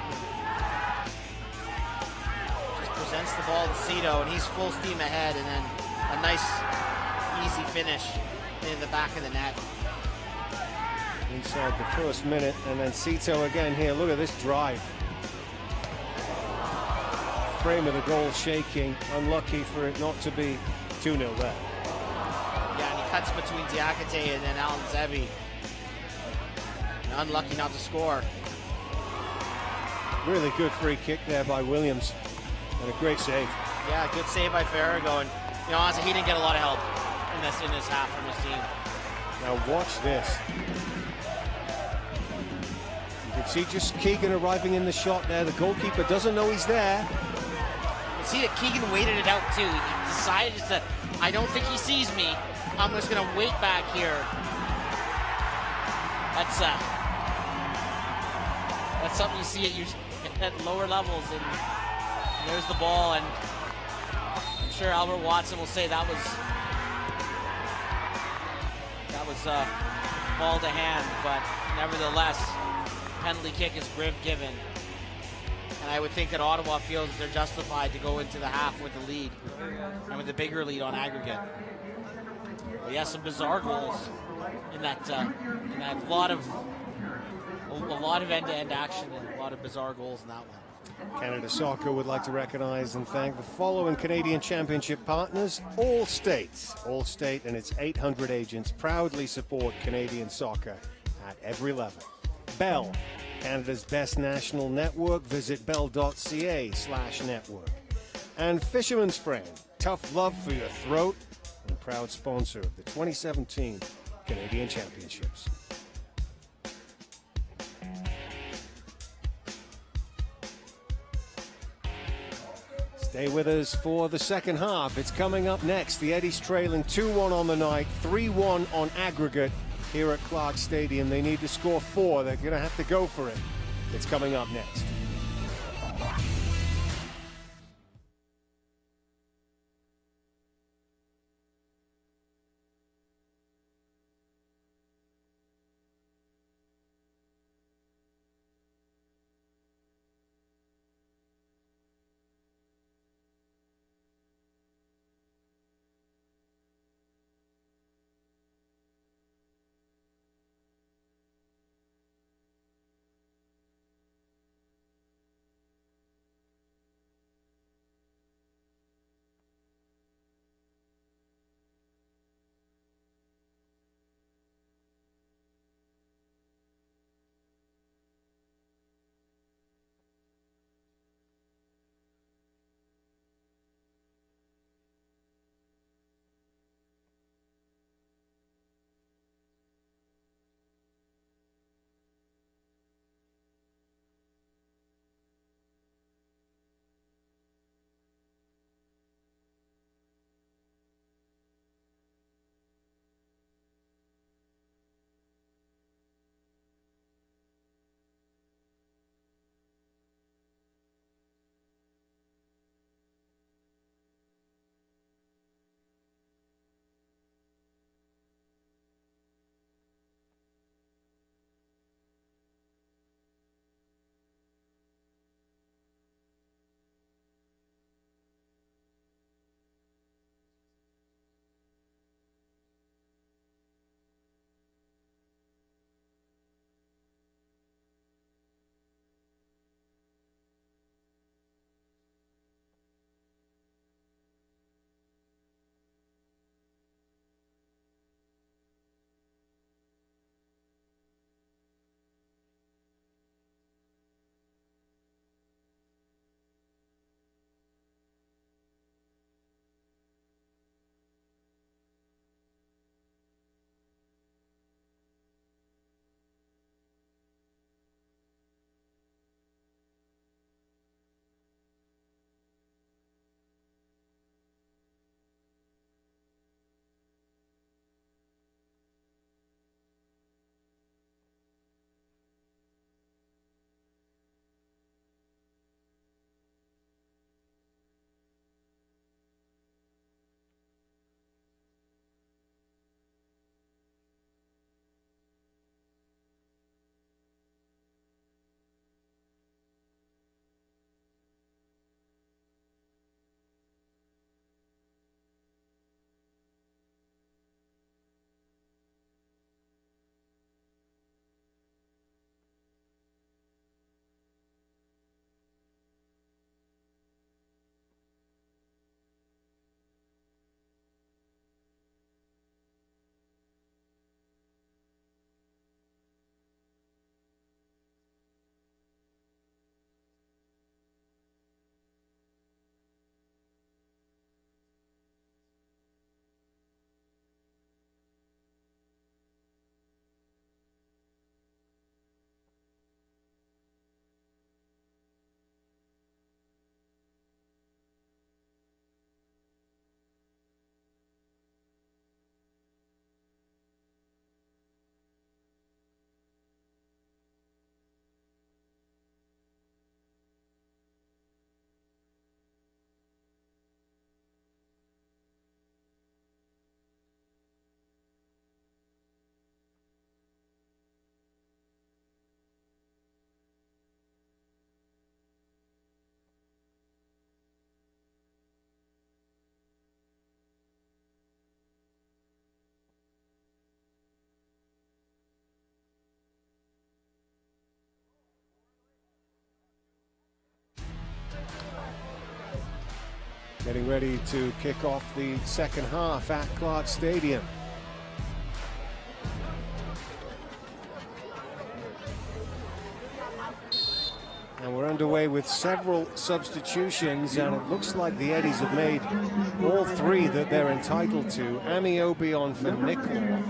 Just presents the ball to Cito, and he's full steam ahead, and then a nice, easy finish in the back of the net. Inside the first minute, and then Cito again here. Look at this drive. Frame of the goal shaking. Unlucky for it not to be 2-0 there. Yeah, and he cuts between Diakite and then Alan Zebi. Unlucky not to score. Really good free kick there by Williams, and a great save. Yeah, good save by Farrago, and honestly, he didn't get a lot of help in this half from his team. Now watch this. You can see just Keegan arriving in the shot there. The goalkeeper doesn't know he's there. You see that Keegan waited it out too. He decided that I don't think he sees me. I'm just gonna wait back here. That's something you see at lower levels, and there's the ball, and I'm sure Albert Watson will say that was ball to hand, but nevertheless, penalty kick is given. And I would think that Ottawa feels that they're justified to go into the half with the lead, and with the bigger lead on aggregate. But yeah, some bizarre goals in that lot of end-to-end action and a lot of bizarre goals in that one. Canada Soccer would like to recognize and thank the following Canadian Championship partners: Allstate and its 800 agents proudly support Canadian soccer at every level. Bell, Canada's best national network. Visit bell.ca/network. And Fisherman's Friend, tough love for your throat, and proud sponsor of the 2017 Canadian Championships. Stay with us for the second half. It's coming up next. The Eddies trailing 2-1 on the night, 3-1 on aggregate here at Clark Stadium. They need to score 4. They're going to have to go for it. It's coming up next. Getting ready to kick off the second half at Clark Stadium. And we're underway with several substitutions, and it looks like the Eddies have made all three that they're entitled to. Amiobi on for Nicola,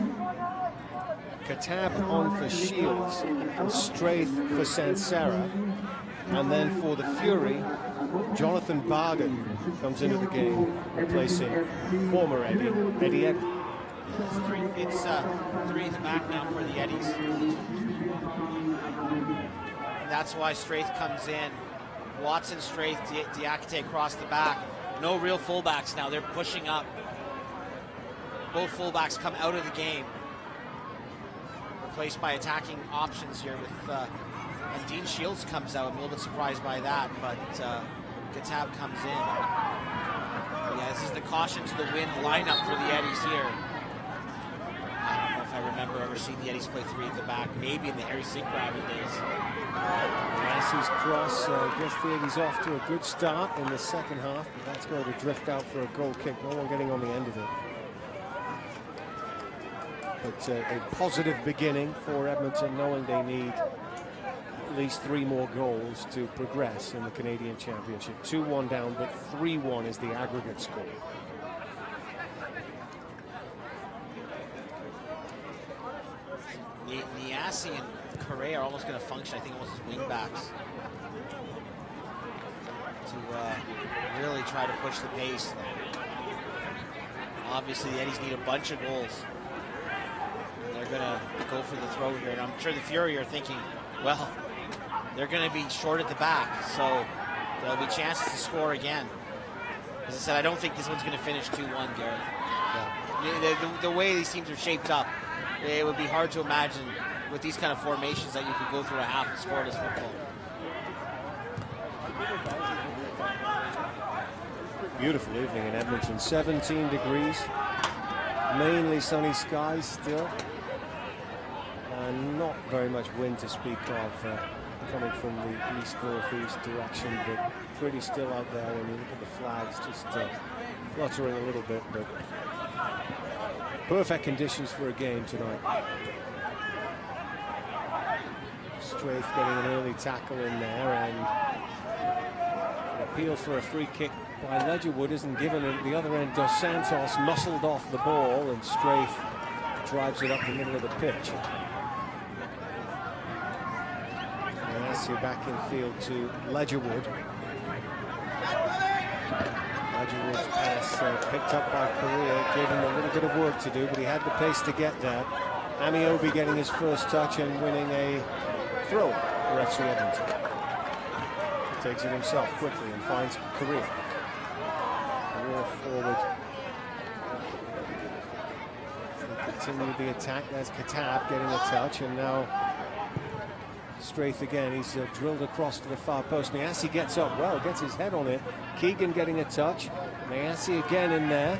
Katab on for Shields, and Straith for Sansera. And then for the Fury, Jonathan Bargan comes into the game, replacing former Eddie Edwards. It's three at the back now for the Eddies. That's why Straith comes in. Watson, Straith, Diakite across the back. No real fullbacks now. They're pushing up. Both fullbacks come out of the game, replaced by attacking options here with. And Dean Shields comes out. I'm a little bit surprised by that, but Katab comes in. Yeah, this is the caution to the wind lineup for the Eddies here. I don't know if I remember ever seeing the Eddies play three at the back, maybe in the Harry Sinkraven days. Massey's cross gets the Eddies off to a good start in the second half, but that's going to drift out for a goal kick. No one getting on the end of it. It's a positive beginning for Edmonton, knowing they need at least 3 more goals to progress in the Canadian Championship. 2-1 down, but 3-1 is the aggregate score. Niassi and Correa are almost going to function, I think, almost as wingbacks to really try to push the pace. Obviously, the Eddies need a bunch of goals. They're going to go for the throw here, and I'm sure the Fury are thinking, well, they're going to be short at the back, so there'll be chances to score again. As I said, I don't think this one's going to finish 2-1, Garrett. Yeah. The way these teams are shaped up, it would be hard to imagine with these kind of formations that you could go through a half and scoreless football. Beautiful evening in Edmonton, 17 degrees, mainly sunny skies still, and not very much wind to speak of coming from the east-northeast direction, but pretty still out there when you look at the flags, just fluttering a little bit, but perfect conditions for a game tonight. Straith getting an early tackle in there, and an appeal for a free kick by Ledgerwood isn't given. At the other end, Dos Santos muscled off the ball, and Straith drives it up the middle of the pitch. Back in field to Ledgerwood. Ledgerwood's pass picked up by Correa, gave him a little bit of work to do, but he had the pace to get there. Amiobi getting his first touch and winning a throw for FC Edmonton. He takes it himself quickly and finds Correa. Correa forward. They continue the attack. There's Katab getting a touch, and now Straith again. He's drilled across to the far post. Niassi gets up well, gets his head on it. Keegan getting a touch. Niassi again in there.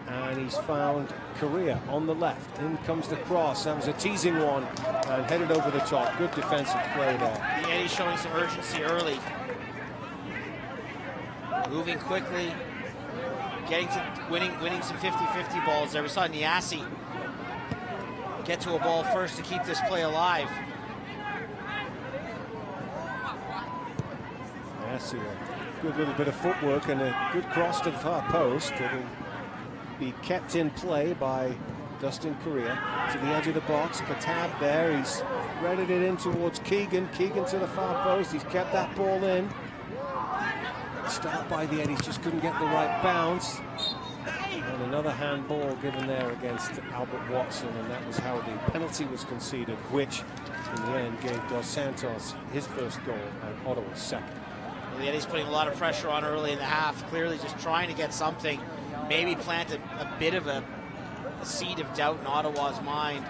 And he's found Correa on the left. In comes the cross. That was a teasing one and headed over the top. Good defensive play there. The Eddie's showing some urgency early. Moving quickly. Getting to winning some 50-50 balls there. We saw Niassi get to a ball first to keep this play alive. Niassi, a good little bit of footwork and a good cross to the far post. It'll be kept in play by Dustin Correa to the edge of the box. Katab there. He's threaded it in towards Keegan. Keegan to the far post. He's kept that ball in. Start by the Eddies, just couldn't get the right bounce. And another handball given there against Albert Watson, and that was how the penalty was conceded, which in the end gave Dos Santos his first goal and Ottawa's second. Well, the Eddies putting a lot of pressure on early in the half, clearly just trying to get something, maybe plant a bit of a seed of doubt in Ottawa's mind.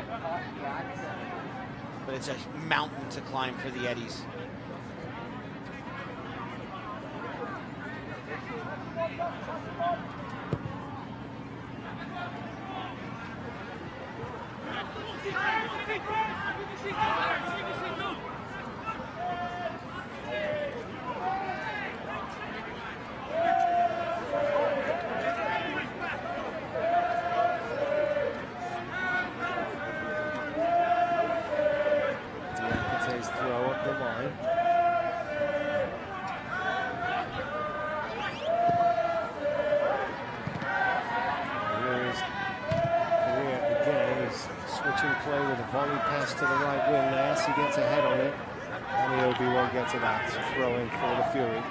But it's a mountain to climb for the Eddies. play with a volley pass to the right wing. Naasi gets ahead on it. Aniobi won't get to that. It's a throw in for the Fury.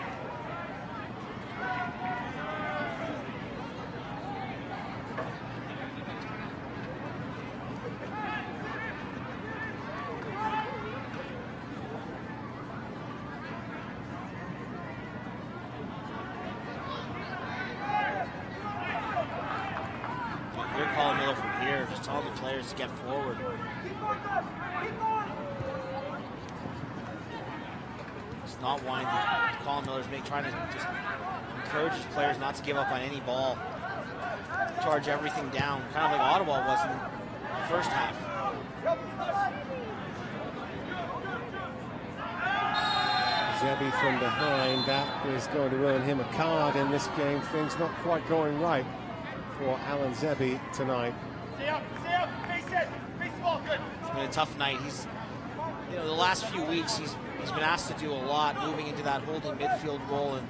You're calling Miller from here, just telling the players to get forward. It's not winding. Colin Miller's trying to just encourage his players not to give up on any ball. Charge everything down, kind of like Ottawa was in the first half. Zebi from behind, that is going to earn him a card in this game. Things not quite going right for Alan Zebi tonight. Stay up, face it, face the ball, good. It's been a tough night. He's, the last few weeks he's been asked to do a lot, moving into that holding midfield role, and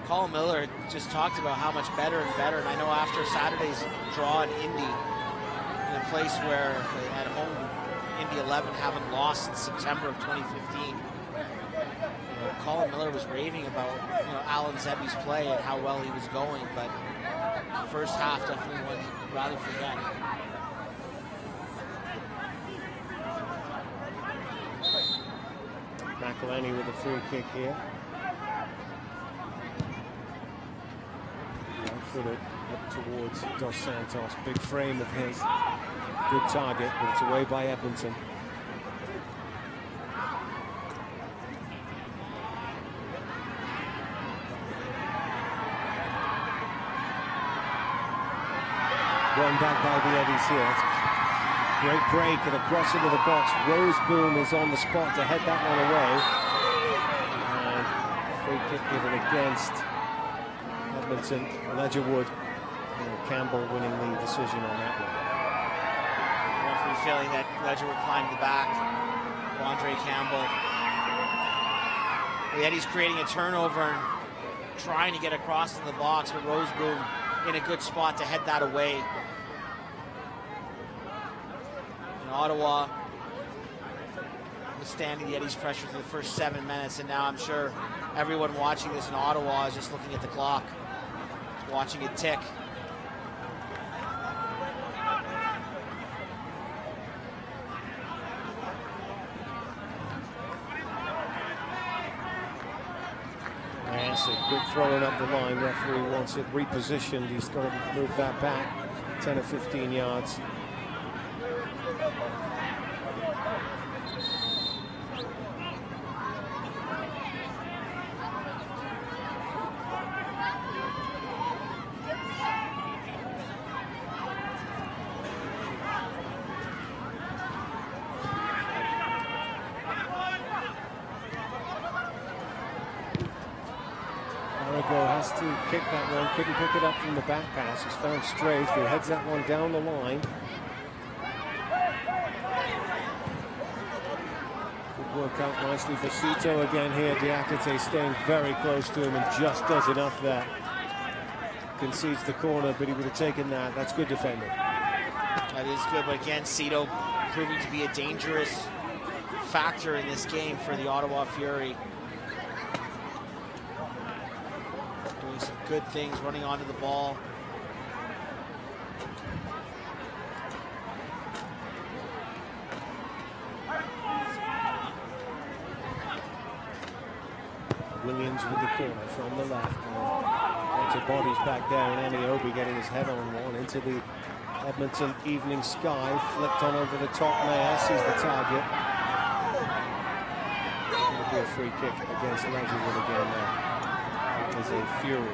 Colin Miller just talked about how much better and better. And I know after Saturday's draw in Indy, in a place where at home Indy 11 haven't lost since September of 2015. Colin Miller was raving about Alan Zebi's play and how well he was going, but the first half definitely went rather forget. McElhenney with a free kick here. Right-footed up towards Dos Santos. Big frame of his. Good target, but it's away by Edmonton. Run back by the Eddies here. Great break and across into the box. Roseboom is on the spot to head that one away. And free kick given against Edmonton. Ledgerwood. Campbell winning the decision on that one. Referee feeling that Ledgerwood climbed the back. Andre Campbell. The Eddies creating a turnover and trying to get across to the box, but Roseboom in a good spot to head that away. Ottawa withstanding the Eddies' pressure for the first 7 minutes, and now I'm sure everyone watching this in Ottawa is just looking at the clock, watching it tick. Yes, a quick throwing up the line. Referee wants it repositioned. He's got to move that back 10 or 15 yards. Has to kick that one, couldn't pick it up from the back pass. He's found Strafe, who heads that one down the line. Good work out nicely for Sito again here. Diakite staying very close to him and just does enough there. Concedes the corner, but he would have taken that. That's good defending. That is good, but again, Sito proving to be a dangerous factor in this game for the Ottawa Fury. Some good things, running onto the ball. Williams with the corner from the left. Lots of bodies back there, and Aniobi getting his head on one into the Edmonton evening sky. Flipped on over the top there, sees the target. It'll be a free kick against Ledgerwood again there. Is a Fury ball.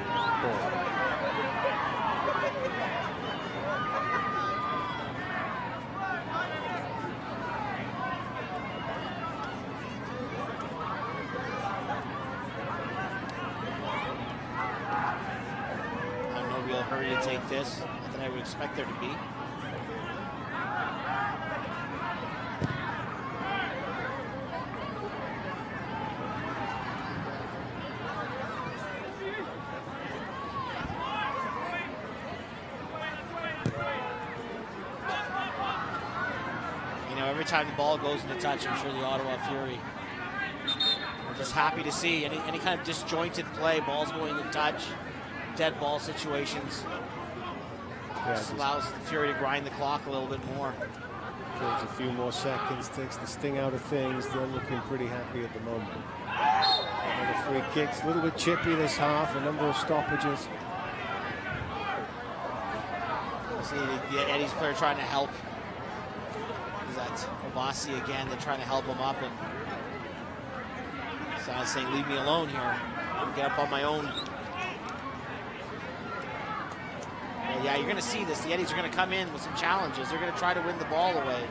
No real hurry to take this. Not that I would expect there to be. every time the ball goes into touch, I'm sure the Ottawa Fury are just happy to see any kind of disjointed play, balls going in touch, dead ball situations. Just allows the Fury to grind the clock a little bit more. Kills a few more seconds, takes the sting out of things. They're looking pretty happy at the moment. And the free kicks, a little bit chippy this half, a number of stoppages. See the Eddie's player trying to help. Is that Obasi again? They're trying to help him up, and so I was saying, leave me alone here. I'll get up on my own. Well, yeah, you're going to see this. The Eddies are going to come in with some challenges. They're going to try to win the ball away.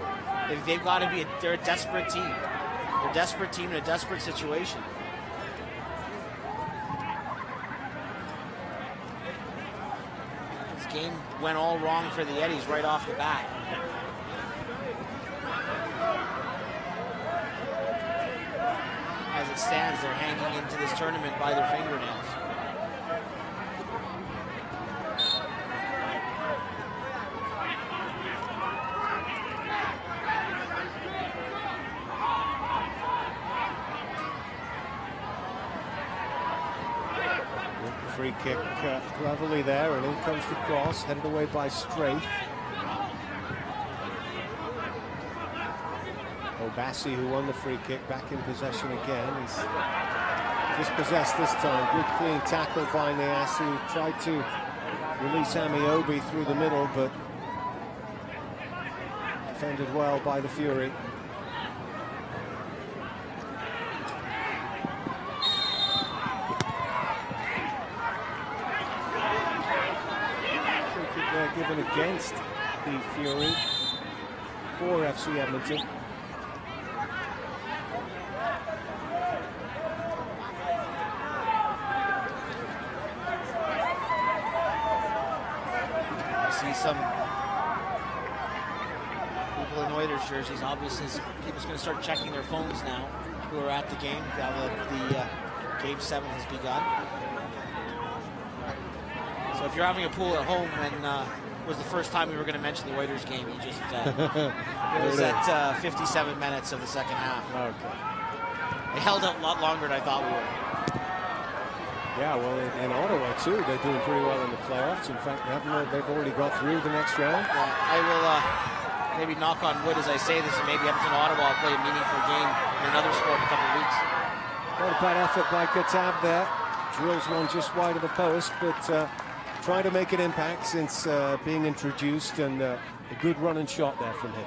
They've got to be. They're a desperate team. They're a desperate team in a desperate situation. This game went all wrong for the Eddies right off the bat. As it stands, they're hanging into this tournament by their fingernails. Free kick cleverly there, and in comes the cross, headed away by Strafe. Obasi, who won the free kick, back in possession again. He's dispossessed this time. Good clean tackle by Niasse. Tried to release Amiobi through the middle, but defended well by the Fury. Given against the Fury for FC Edmonton. I see some people in Oilers jerseys. Obviously, people's going to start checking their phones now who are at the game. Now that the Game 7 has begun. So if you're having a pool at home and was the first time we were going to mention the Oilers game, you just it was at 57 minutes of the second half. Okay. It held up a lot longer than I thought we would. Yeah, well, in Ottawa too, they're doing pretty well in the playoffs. In fact, they've already got through the next round. Well, I will maybe knock on wood as I say this, and maybe Edmonton Ottawa will play a meaningful game in another sport in a couple of weeks. Not a bad effort by Katab there. Drills one just wide of the post, but trying to make an impact since being introduced, and a good run and shot there from him.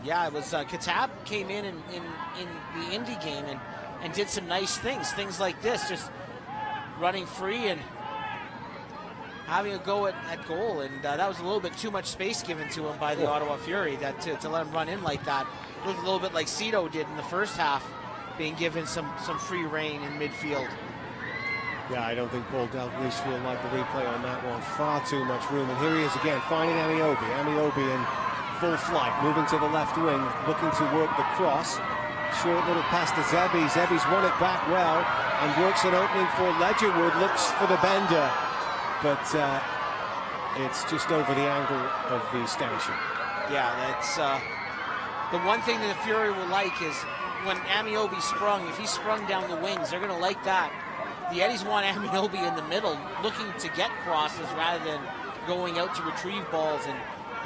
Yeah, it was Katab came in the Indy game and did some nice things like this, just running free and having a go at goal, and that was a little bit too much space given to him by the Ottawa Fury, that to let him run in like that. Looked a little bit like Cito did in the first half, being given some free rein in midfield. Yeah, I don't think Paul Dalglish will like the replay on that one. Far too much room. And here he is again, finding Amiobi. Amiobi in full flight, moving to the left wing, looking to work the cross. Short little pass to Zebby. Zebby's won it back well and works an opening for Ledgerwood. Looks for the bender, but it's just over the angle of the stanchion. Yeah, that's the one thing that the Fury will like is when Amiobi sprung. If he sprung down the wings, they're going to like that. The Eddies want Amiobi in the middle, looking to get crosses rather than going out to retrieve balls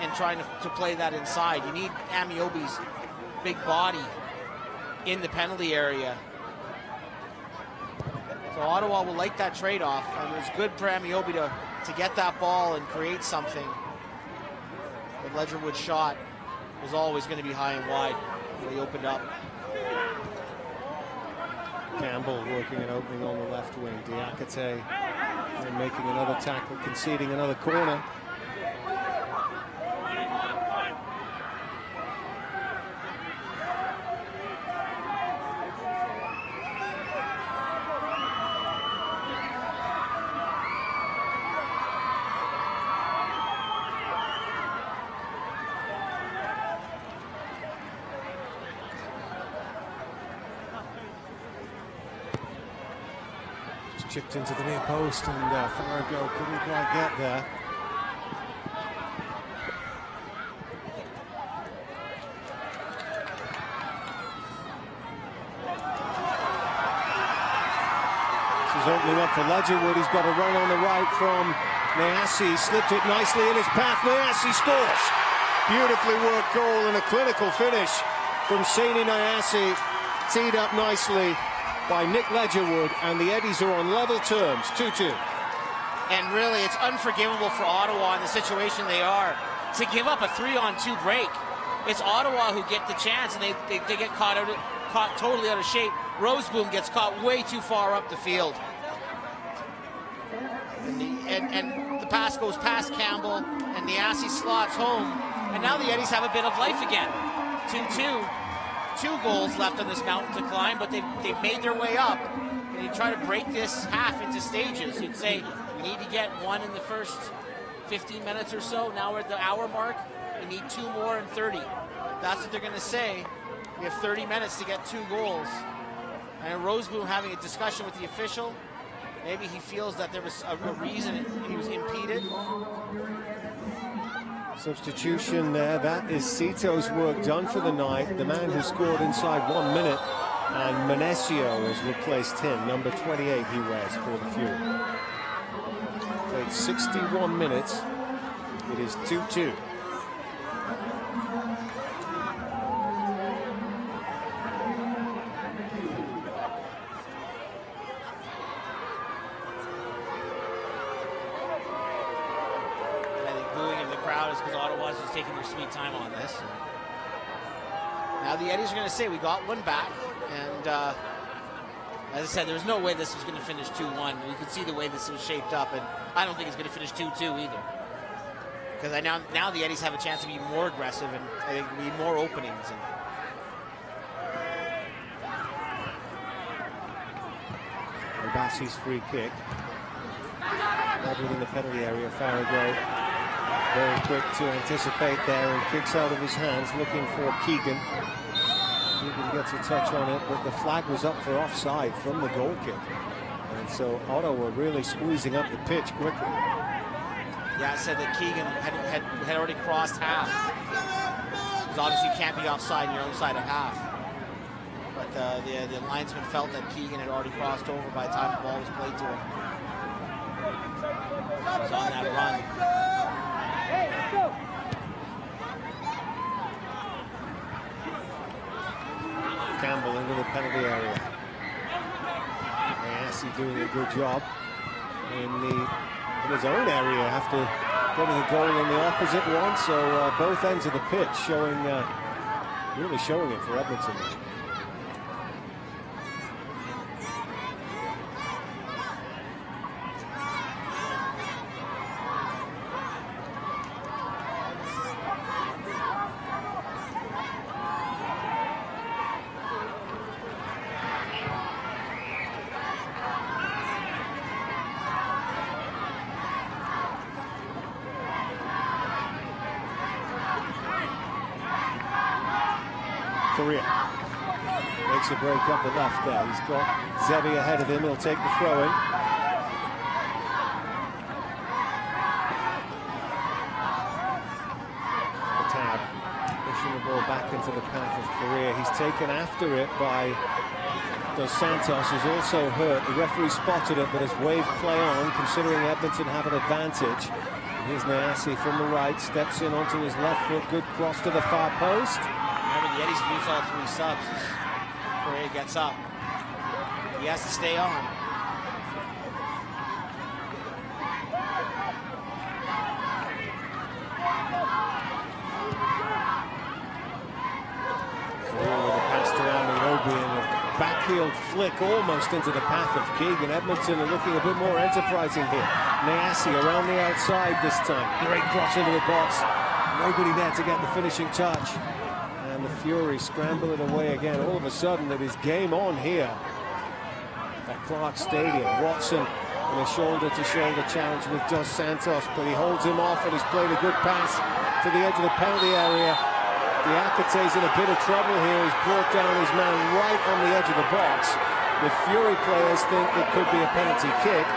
and trying to play that inside. You need Amiobi's big body in the penalty area. So Ottawa will like that trade-off. And it was good for Amiobi to get that ball and create something. But Ledgerwood's shot was always going to be high and wide. He opened up. Campbell working an opening on the left wing. Diakite making another tackle, conceding another corner. Chipped into the near post, and Farrago couldn't quite get there. is opening up for Ledgerwood. He's got a run on the right from Nyasi. Slipped it nicely in his path. Nyasi scores. Beautifully worked goal and a clinical finish from Saini Nyasi. Teed up nicely by Nick Ledgerwood, and the Eddies are on level terms, 2-2. And really, it's unforgivable for Ottawa in the situation they are to give up a 3-on-2 break. It's Ottawa who get the chance, and they get caught totally out of shape. Roseboom gets caught way too far up the field. And the pass goes past Campbell, and Nyasi slots home. And now the Eddies have a bit of life again. 2-2. 2 goals left on this mountain to climb, but they've made their way up. And you try to break this half into stages. You'd say we need to get 1 in the first 15 minutes or so. Now we're at the hour mark. We need 2 more in 30. That's what they're going to say. We have 30 minutes to get 2 goals. And Roseboom having a discussion with the official. Maybe he feels that there was a reason he was impeded. Substitution there. That is Cito's work done for the night. The man who scored inside 1 minute. And Menesio has replaced him. Number 28 he wears for the Fury. Played 61 minutes. It is 2-2. Because Ottawa's just taking their sweet time on this. Now the Eddies are going to say we got 1 back, and as I said, there's no way this was going to finish 2-1. We could see the way this was shaped up, and I don't think it's going to finish 2-2 either. Because now the Eddies have a chance to be more aggressive, and I think we need more openings. And Bassey's free kick. Right within the penalty area, Farrago. Very quick to anticipate there and kicks out of his hands, looking for Keegan. Keegan gets a touch on it, but the flag was up for offside from the goal kick. And so Ottawa really squeezing up the pitch quickly. Yeah, I said that Keegan had already crossed half. Because obviously you can't be offside in your own side of half. But the linesman felt that Keegan had already crossed over by the time the ball was played to him. He was on that run. Hey, let's go. Campbell into the penalty area. Nyasi doing a good job in his own area after getting a goal in the opposite one. So both ends of the pitch showing, really showing it for Edmonton. Korea makes a break up the left there. He's got Zebi ahead of him. He'll take the throw in. The tab pushing the ball back into the path of Korea. He's taken after it by Dos Santos, who's also hurt. The referee spotted it, but has waved play on, considering Edmonton have an advantage. Here's Nyasi from the right, steps in onto his left foot. Good cross to the far post. The Eddies use all 3 subs as Correa gets up. He has to stay on. Correa with a pass to Anunoby and a backheel flick almost into the path of Keegan. Edmonton are looking a bit more enterprising here. Nyasi around the outside this time. Great cross into the box. Nobody there to get the finishing touch. And the Fury scramble it away again. All of a sudden, it is game on here at Clark Stadium. Watson in a shoulder-to-shoulder challenge with Dos Santos, but he holds him off, and he's played a good pass to the edge of the penalty area. Diakité's in a bit of trouble here. He's brought down his man right on the edge of the box. The Fury players think it could be a penalty kick.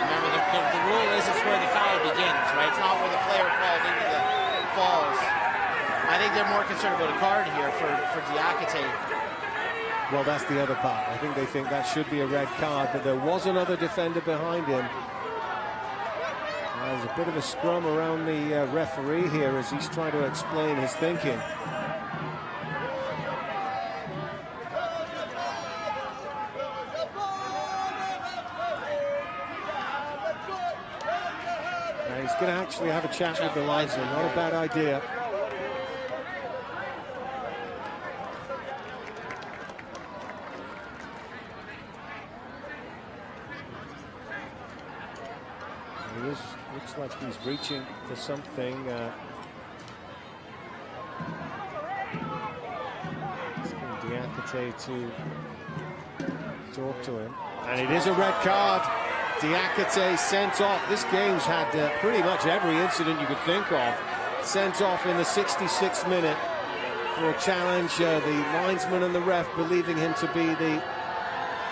Remember, the rule is it's where the foul begins, right? It's not where the player falls into the falls. I think they're more concerned about a card here for Diakité. Well, that's the other part. I think they think that should be a red card, but there was another defender behind him. There's a bit of a scrum around the referee here as he's trying to explain his thinking. Now he's going to actually have a chat with the linesman. Not a bad idea. Looks like he's reaching for something. Diakite to talk to him. And it is a red card. Diakite sent off. This game's had pretty much every incident you could think of. Sent off in the 66th minute for a challenge. The linesman and the ref believing him to be the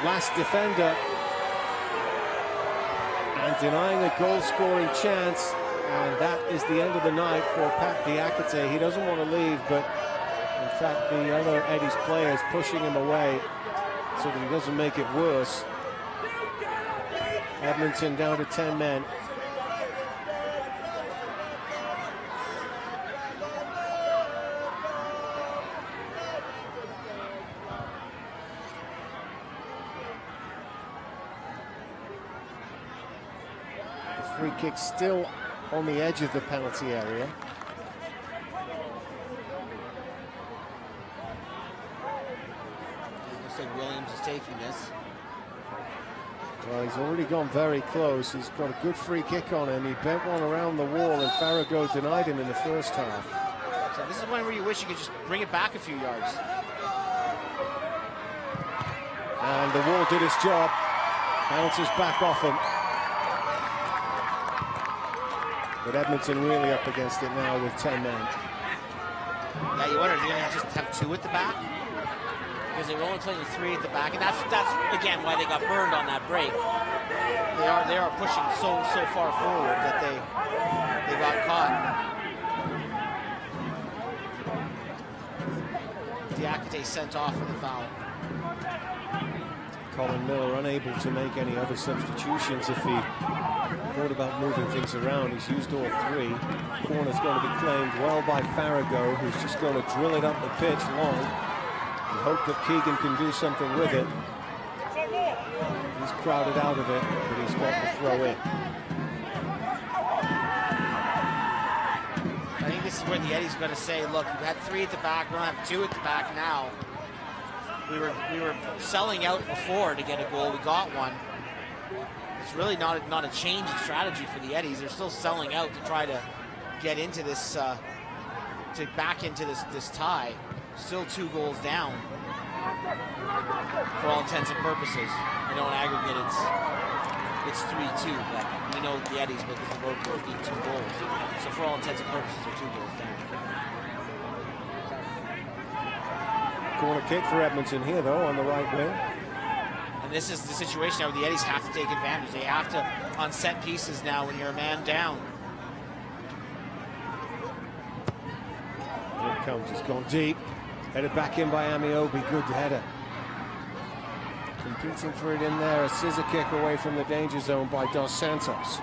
last defender. And denying a goal-scoring chance, and that is the end of the night for Pat Diakite. He doesn't want to leave, but in fact the other Eddie's players pushing him away so that he doesn't make it worse. Edmonton down to 10 men. Free kick still on the edge of the penalty area. Looks like Williams is taking this. Well, he's already gone very close. He's got a good free kick on him. He bent one around the wall and Farragut denied him in the first half. So this is one where you wish you could just bring it back a few yards. And the wall did its job. Bounces back off him. But Edmonton really up against it now with 10 men. Yeah, you wonder if you're going to just have 2 at the back, because they were only playing with 3 at the back, and that's again why they got burned on that break. They are pushing so far forward that they got caught. Diakite sent off for the foul. Colin Miller unable to make any other substitutions. If he thought about moving things around, he's used all 3. Corner's going to be claimed well by Farragut, who's just going to drill it up the pitch long and hope that Keegan can do something with it. He's crowded out of it, but he's got the throw in. I think this is where the Eddie's going to say, look, we've had 3 at the back, we're going to have 2 at the back now. We were selling out before to get a goal. We got one. It's really not a change in strategy for the Eddies. They're still selling out to try to get into this, to back into this tie. Still 2 goals down for all intents and purposes. I know in aggregate it's 3-2, but we know the Eddies because the road goals need 2 goals. So for all intents and purposes, they're 2 goals down. Corner kick for Edmonton here, though, on the right wing. And this is the situation now where the Eddies have to take advantage. They have to, on set pieces now, when you're a man down. Here it comes, it's gone deep. Headed back in by Amiobi, good header. Competing for it in there, a scissor kick away from the danger zone by Dos Santos.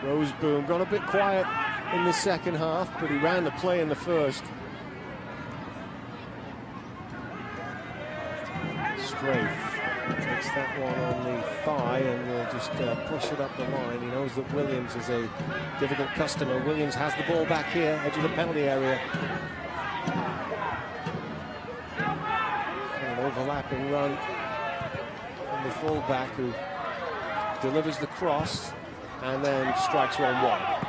Roseboom gone a bit quiet in the second half, but he ran the play in the first. Strafe takes that one on the thigh and will just push it up the line. He knows that Williams is a difficult customer. Williams has the ball back here, edge of the penalty area. And an overlapping run from the fullback who delivers the cross and then strikes one wide.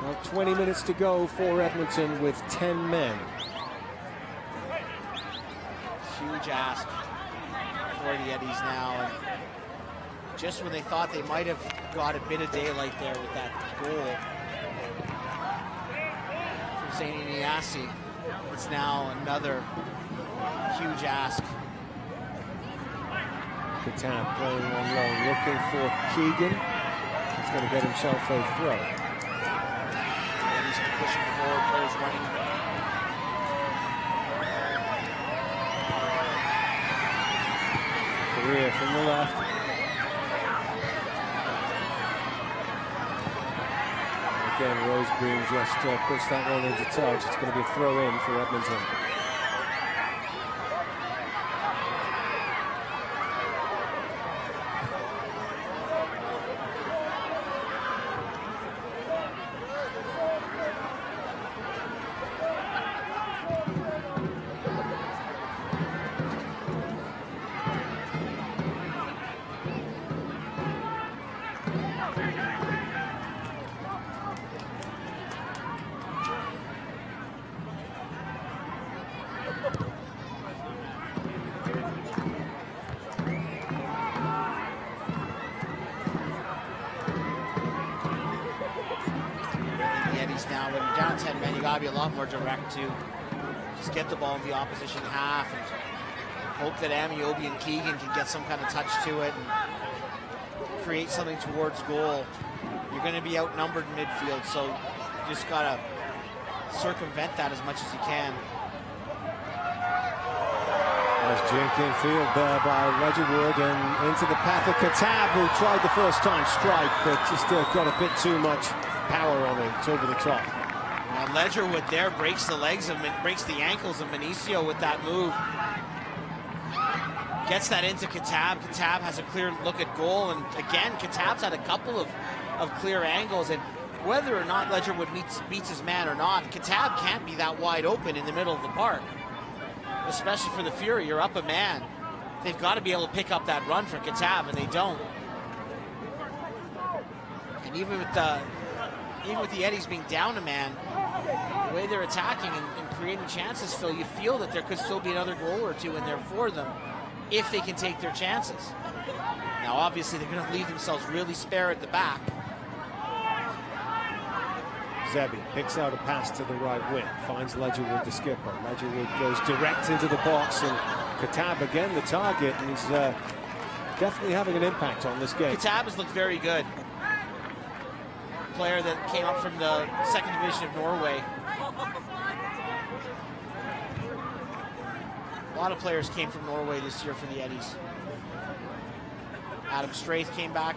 Now 20 minutes to go for Edmonton with 10 men. Huge ask for the Eddies now. And just when they thought they might have got a bit of daylight there with that goal from St. Ignacy, it's now another huge ask. Catan playing one long, looking for Keegan. He's going to get himself a throw. pushing forward, players running. Career from the left. Again, Rosegreen just puts that one into touch. It's going to be a throw in for Edmonton. Now, when you're down 10 men, you gotta be a lot more direct too. Just get the ball in the opposition half and hope that Amiobi and Keegan can get some kind of touch to it and create something towards goal. You're going to be outnumbered in midfield, so you just gotta circumvent that as much as you can. There's jinked in field there by Ledgerwood and into the path of Katab, who tried the first time strike, but just got a bit too much power on it. It's over the top. Now Ledgerwood there breaks the ankles of Benicio with that move. Gets that into Katab. Katab has a clear look at goal, and again, Katab's had a couple of clear angles, and whether or not Ledgerwood beats his man or not, Katab can't be that wide open in the middle of the park. Especially for the Fury, you're up a man. They've got to be able to pick up that run for Katab, and they don't. And even with the Eddies being down a man, the way they're attacking and creating chances, Phil, you feel that there could still be another goal or two in there for them if they can take their chances. Now, obviously, they're going to leave themselves really spare at the back. Zebi picks out a pass to the right wing, finds Ledgerwood, the skipper. Ledgerwood goes direct into the box, and Katab again the target, and he's definitely having an impact on this game. Katab has looked very good. Player that came up from the second division of Norway. A lot of players came from Norway this year for the Eddies. Adam Straith came back,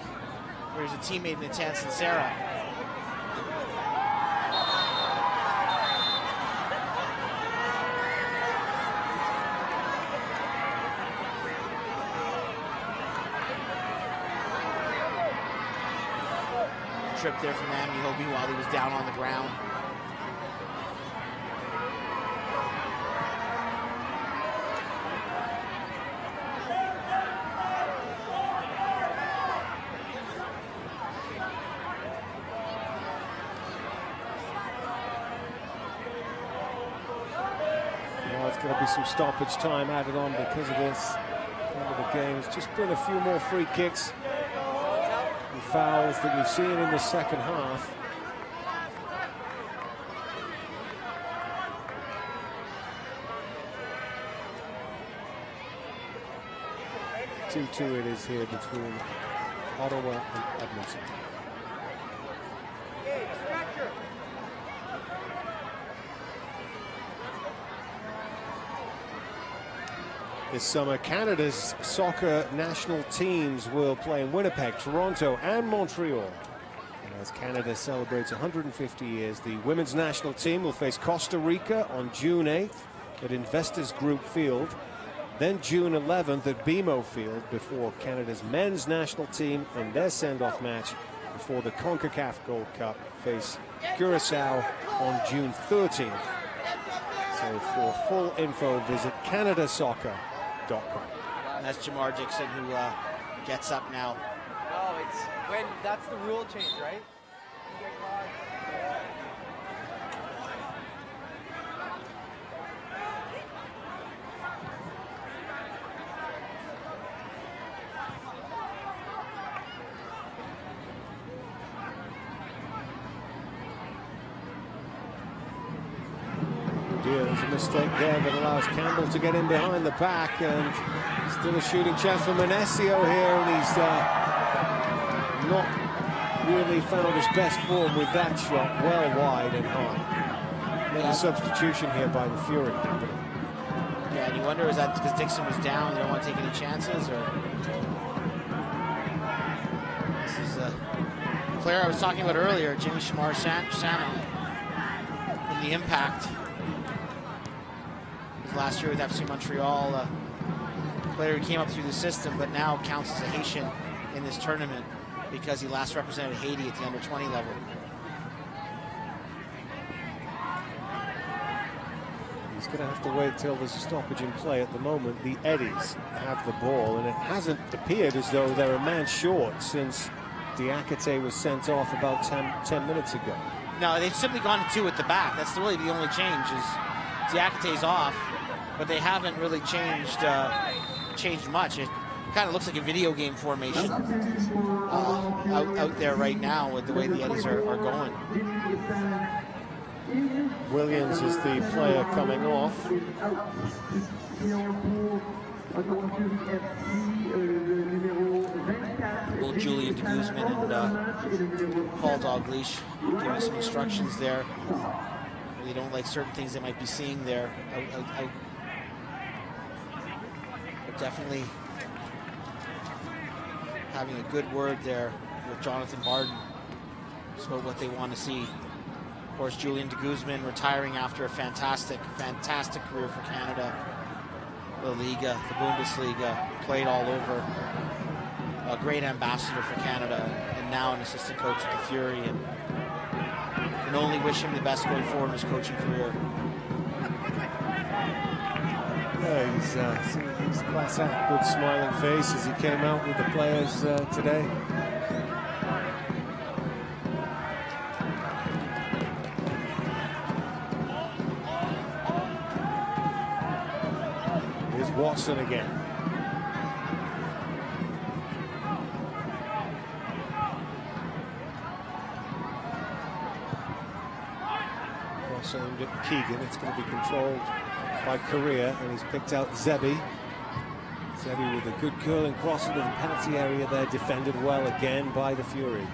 where he's a teammate in Intense and Sarah. Trip there from Amiobi while he was down on the ground. Well, it's going to be some stoppage time added on because of this. End of the game. It's just been a few more free kicks. Fouls that we've seen in the second half. Two-two it is here between Ottawa and Edmonton. This summer, Canada's soccer national teams will play in Winnipeg, Toronto, and Montreal. And as Canada celebrates 150 years, the women's national team will face Costa Rica on June 8th at Investors Group Field, then June 11th at BMO Field before Canada's men's national team and their send-off match before the CONCACAF Gold Cup face Curacao on June 13th. So for full info, visit CanadaSoccer.com. And that's Jamar Dixon who gets up now. No, it's when that's the rule change, right? There's a mistake there that allows Campbell to get in behind the back, and still a shooting chance for Menecio here, and he's not really found his best form with that shot, well wide and high. Then a substitution here by the Fury. Yeah, and you wonder, is that because Dixon was down, they don't want to take any chances, or this is a player I was talking about earlier, Jimmy Shamar-Sano, from the Impact. His last year with FC Montreal, a player who came up through the system, but now counts as a Haitian in this tournament because he last represented Haiti at the under-20 level. He's going to have to wait till there's a stoppage in play. At the moment, the Eddies have the ball, and it hasn't appeared as though they're a man short since Diakite was sent off about 10 minutes ago. No, they've simply gone to 2 at the back. That's really the only change, is Diakite's off, but they haven't really changed much. It kind of looks like a video game formation out there right now with the way the Eddies are going. Williams is the player coming off. Well, Julian de Guzman and Paul Dalglish giving some instructions there. They don't like certain things they might be seeing there. But definitely having a good word there with Jonathan Martin. That's what they want to see. Of course, Julian de Guzman retiring after a fantastic career for Canada. La Liga, the Bundesliga, played all over. A great ambassador for Canada, and now an assistant coach at the Fury, and can only wish him the best going forward in his coaching career. Yeah, he's class act, good smiling face as he came out with the players today. Here's Watson again. Aimed at Keegan. It's going to be controlled by Correa, and he's picked out Zebi. Zebi with a good curling cross into the penalty area there, defended well again by the Fury.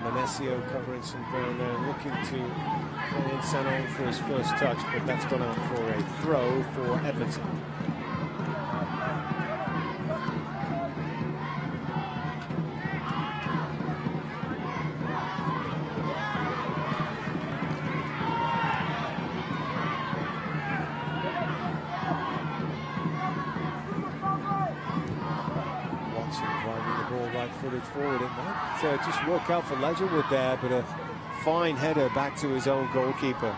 Menesio covering some ground there, looking to play in Sanon for his first touch, but that's gone out for a throw for Edmonton. Forward, it might just work out for Ledgerwood there, but a fine header back to his own goalkeeper.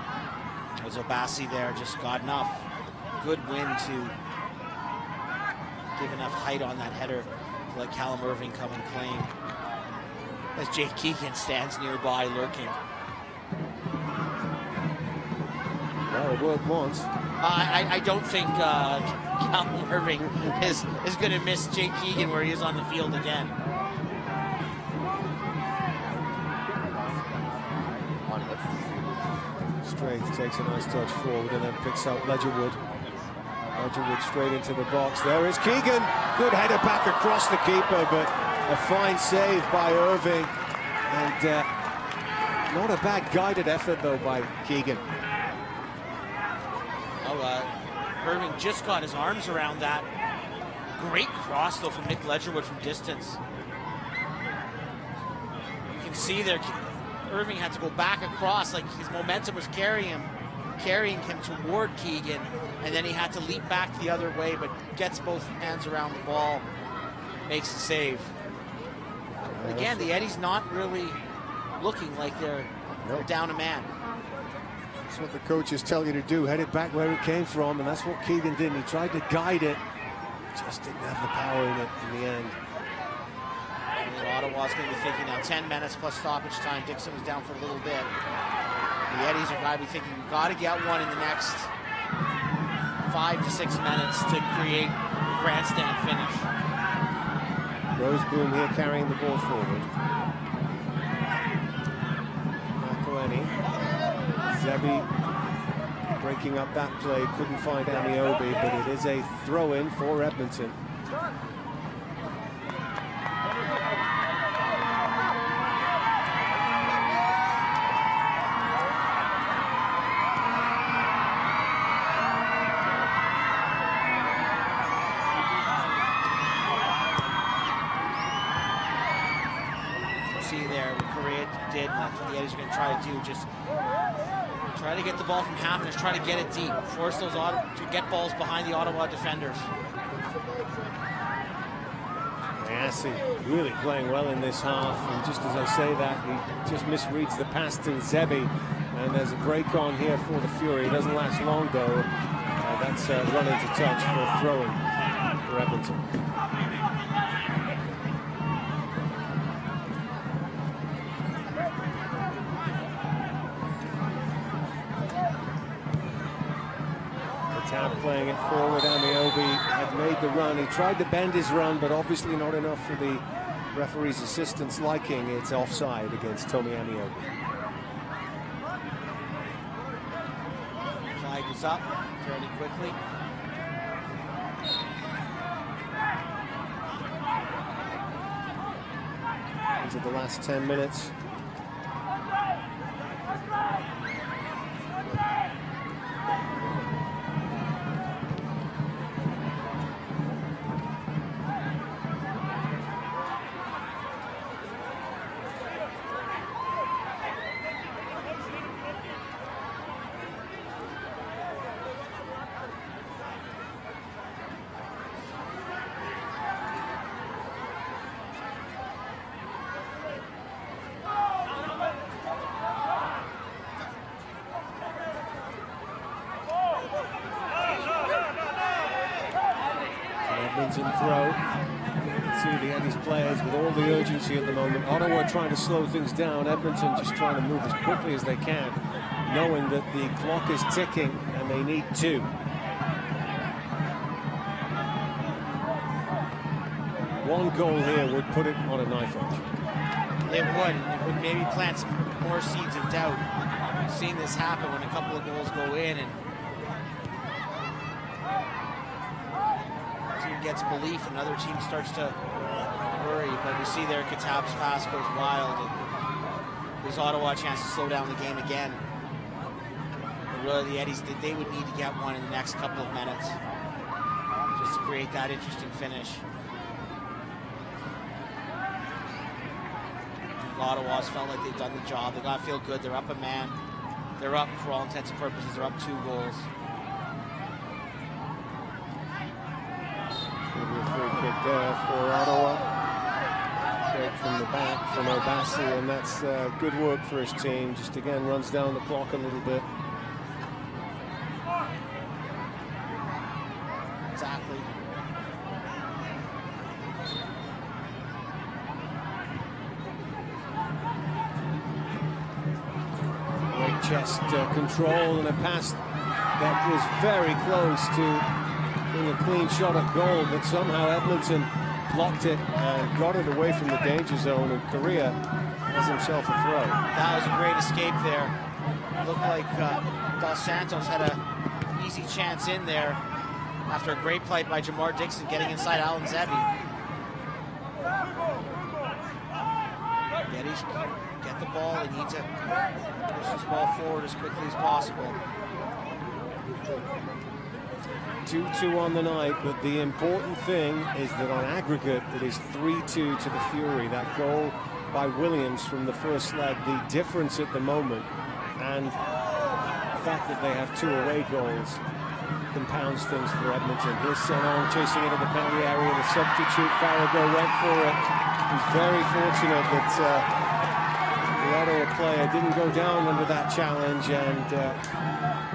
As Obasi there just got enough good wind to give enough height on that header to let Callum Irving come and claim, as Jake Keegan stands nearby lurking. Well, it worked once. I don't think Callum Irving is going to miss Jake Keegan where he is on the field again. Straith takes a nice touch forward and then picks out Ledgerwood. Ledgerwood straight into the box. There is Keegan. Good header back across the keeper, but a fine save by Irving. And not a bad guided effort, though, by Keegan. Irving just got his arms around that. Great cross, though, from Nick Ledgerwood from distance. You can see there, Irving had to go back across, like his momentum was carrying him toward Keegan, and then he had to leap back the other way, but gets both hands around the ball, makes the save. Again, the Eddies not really looking like they're down a man. That's what the coaches tell you to do, head it back where it came from, and that's what Keegan did. He tried to guide it, just didn't have the power in it in the end. Ottawa's going to be thinking now 10 minutes plus stoppage time. Dixon was down for a little bit. The Eddies are going to be thinking we've got to get one in the next 5 to 6 minutes to create a grandstand finish. Roseboom here carrying the ball forward. McElhenney. Zebi breaking up that play. Couldn't find Amiobi, but it is a throw-in for Edmonton. Just try to get the ball from half and just try to get it deep. Force those to get balls behind the Ottawa defenders. Massey really playing well in this half, and just as I say that, he just misreads the pass to Zebi, and there's a break on here for the Fury. It doesn't last long though. That's run into touch for throwing for Edmonton. Playing it forward. Amiobi had made the run. He tried to bend his run, but obviously not enough for the referee's assistant's liking. It's offside against Tommy Amiobi. Flag is up fairly quickly. Into the last 10 minutes. Edmonton throw. You can see the Eddie's players with all the urgency at the moment. Ottawa trying to slow things down. Edmonton just trying to move as quickly as they can, knowing that the clock is ticking and they need two. One goal here would put it on a knife edge. It would. It would maybe plant some more seeds of doubt. We've seen this happen when a couple of goals go in and team gets belief, another team starts to worry. But we see there Katab's pass goes wild. And gives Ottawa a chance to slow down the game again. But really, the Eddies, they would need to get one in the next couple of minutes just to create that interesting finish. Ottawa's felt like they've done the job. They got to feel good. They're up a man. They're up for all intents and purposes. They're up 2 goals. Maybe a free kick there for Ottawa. Straight from the back from Obasi, and that's good work for his team. Just again runs down the clock a little bit. Exactly. Great chest control and a pass that was very close to being a clean shot at goal, but somehow Edmonton blocked it and got it away from the danger zone, and Correa has himself a throw. That was a great escape there. Looked like Dos Santos had an easy chance in there after a great play by Jamar Dixon getting inside Alan Zebi. Geddes, get the ball. They need to push this ball forward as quickly as possible. 2-2 on the night, but the important thing is that on aggregate it is 3-2 to the Fury. That goal by Williams from the first leg, the difference at the moment, and the fact that they have 2 away goals compounds things for Edmonton. Here's Senon chasing into the penalty area. The substitute Farrago went for it. He's very fortunate that the Ottawa player didn't go down under that challenge and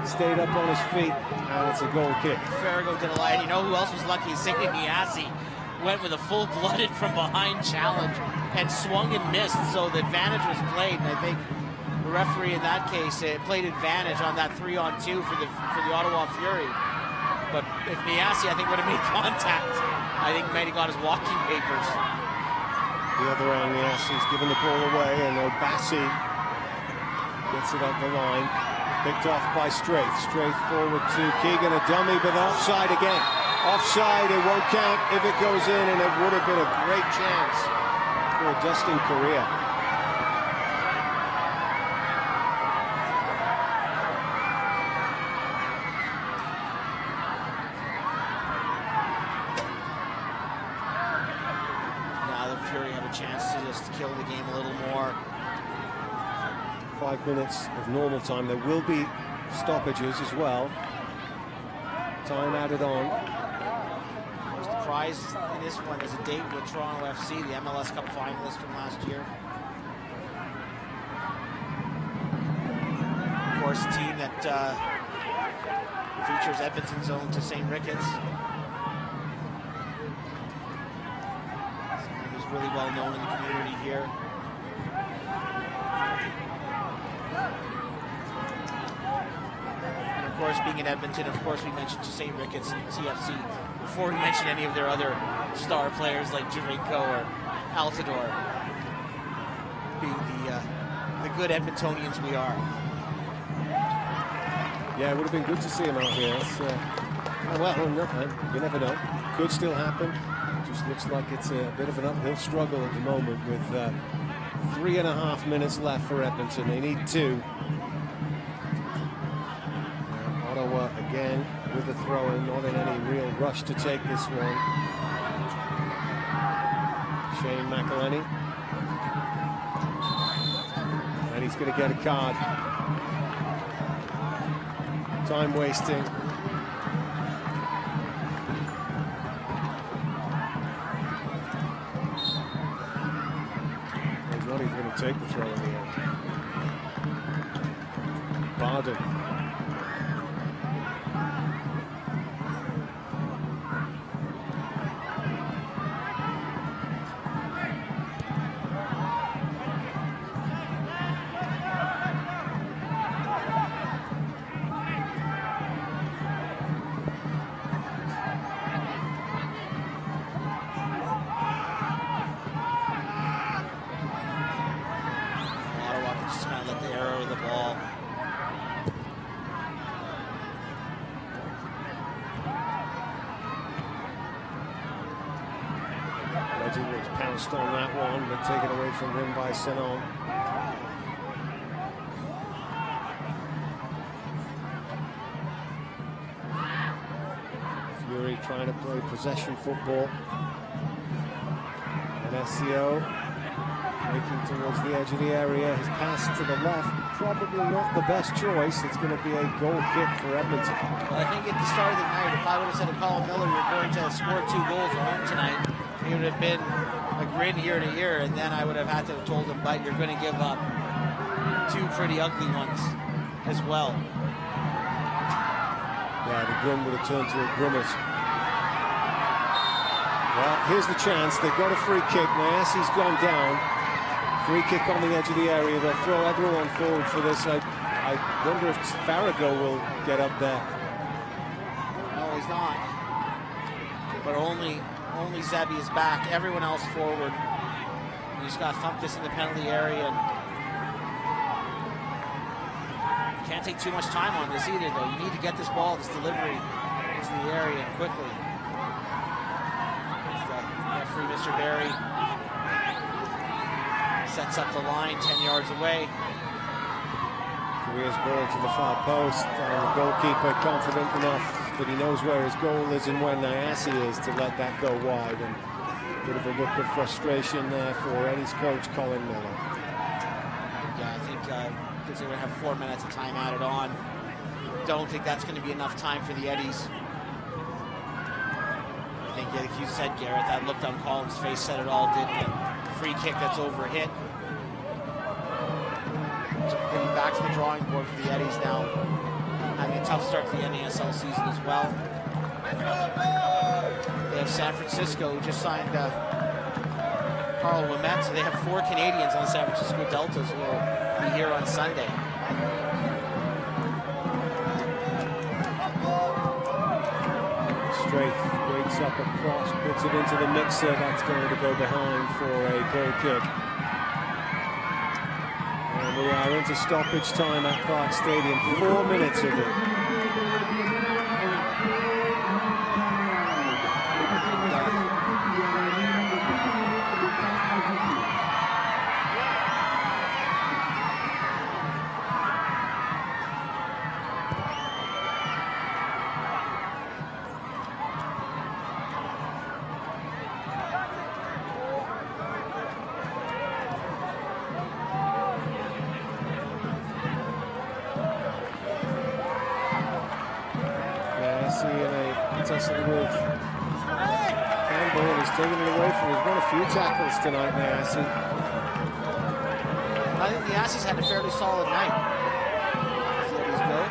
stayed up on his feet, and it's a goal kick. Farrago did a lot, and you know who else was lucky? Signy Miassi went with a full-blooded from behind challenge and swung and missed, so the advantage was played, and I think the referee in that case played advantage on that 3-on-2 for the Ottawa Fury. But if Miassi, I think, would have made contact, I think might have got his walking papers. The other end, Miassi's given the ball away, and Obasi gets it up the line. Picked off by Straith. Straith forward to Keegan, a dummy, but offside again. Offside, it won't count if it goes in, and it would have been a great chance for Dustin Correa. Now the Fury have a chance to just kill the game a little more. 5 minutes of normal time. There will be stoppages as well. Time added on. The prize in this one is a date with Toronto FC, the MLS Cup finalist from last year. Of course, a team that features Edmonton's own to St. Ricketts. Someone who's really well known in the community here. And of course, being in Edmonton, of course, we mentioned to St. Ricketts and TFC before we mention any of their other star players like Javinko or Altidore, being the good Edmontonians we are. Yeah, it would have been good to see him out here. You never know. Could still happen. Just looks like it's a bit of an uphill struggle at the moment with 3.5 minutes left for Edmonton. They need 2. Ottawa again with the throw-in, not in any real rush to take this one. Shane McElhenney. And he's going to get a card. Time wasting. He's not even going to take the throw in the end. Barden. On that one, but taken away from him by Senon. Fury trying to play possession football. And SCO making towards the edge of the area. His pass to the left, probably not the best choice. It's going to be a goal kick for Edmonton. Well, I think at the start of the night, if I would have said to Colin Miller, you're going to score 2 goals at home tonight, he would have been a grin ear to ear, and then I would have had to have told him, but you're going to give up 2 pretty ugly ones as well. Yeah, the grin would have turned to a grimace. Well, here's the chance. They've got a free kick. Mayasi's gone down. Free kick on the edge of the area. They'll throw everyone forward for this. I wonder if Farrago will get up there. No, he's not. But only Zebi is back. Everyone else forward. You just got to thump this in the penalty area. And you can't take too much time on this either, though. You need to get this ball, this delivery into the area quickly. It's the referee, Mr. Barry, sets up the line 10 yards away. Career's ball to the far post, and the goalkeeper confident enough that he knows where his goal is and where Mayasi is to let that go wide. And a bit of a look of frustration there for Eddie's coach, Colin Miller. Yeah, I think because they're going to have 4 minutes of time added on. Don't think that's going to be enough time for the Eddies. I think, like you said, Garrett, that look on Colin's face said it all, didn't it? Free kick that's over hit. So getting back to the drawing board for the Eddies now. Having a tough start to the NASL season as well. They have San Francisco, who just signed Carl Wimet, so they have 4 Canadians on the San Francisco Deltas who will be here on Sunday. Strafe breaks up a cross, puts it into the mixer. That's going to go behind for a goal kick. And we are into stoppage time at Clark Stadium. 4 minutes of it. Niasse in a tussle with Campbell, and he's taken it away from him. He's won a few tackles tonight, Niasse. I think Niasse's had a fairly solid night. See how he's good.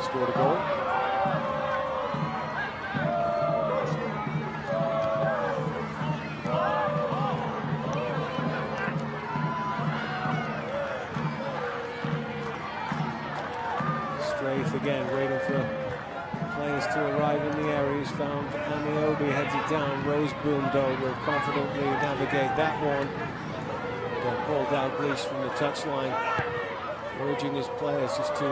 Scored a goal. Strafe again, waiting for players to arrive in the area. He's found Amiobi, heads it down. Roseboom, though, will confidently navigate that one. Then Paul Dalglish from the touchline, urging his players just to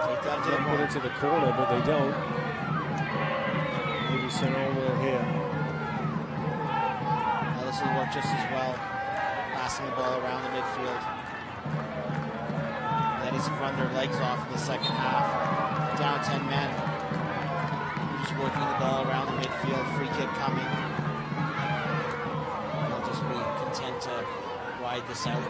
Take that to the put corner. into the corner, but they don't. Maybe Sanon will here. Now this will work just as well. Passing the ball around the midfield. Ladies have run their legs off in the second half. Down 10 men. Just working the ball around the midfield. Free kick coming. They'll just be content to ride this out.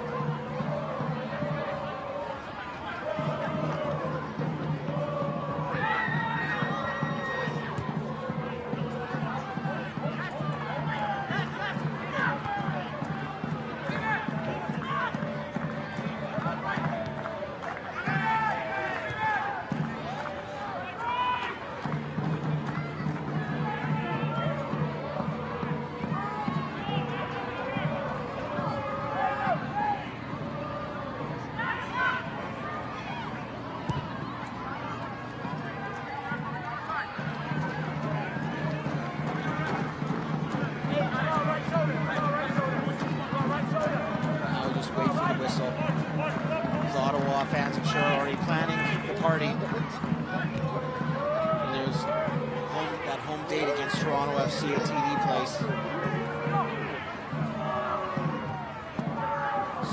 Now we just wait for the whistle. The Ottawa fans, I'm sure, are already planning the party. And there's that home date against Toronto FC at TD Place.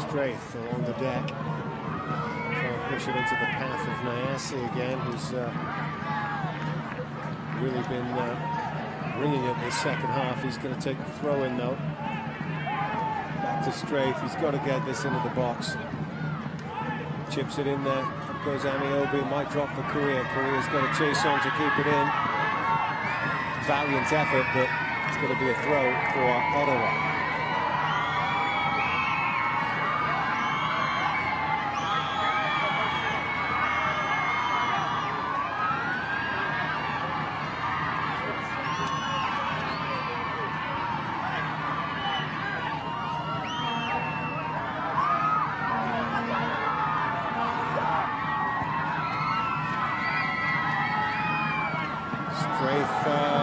Strafe along the deck. Trying to push it into the path of Niasse again, who's really been ringing it this second half. He's going to take the throw in though. Back to Strafe. He's got to get this into the box. Chips it in there. Up goes Amiobi. Might drop for Korea. Korea's got to chase on to keep it in. Valiant effort, but it's going to be a throw for Ottawa.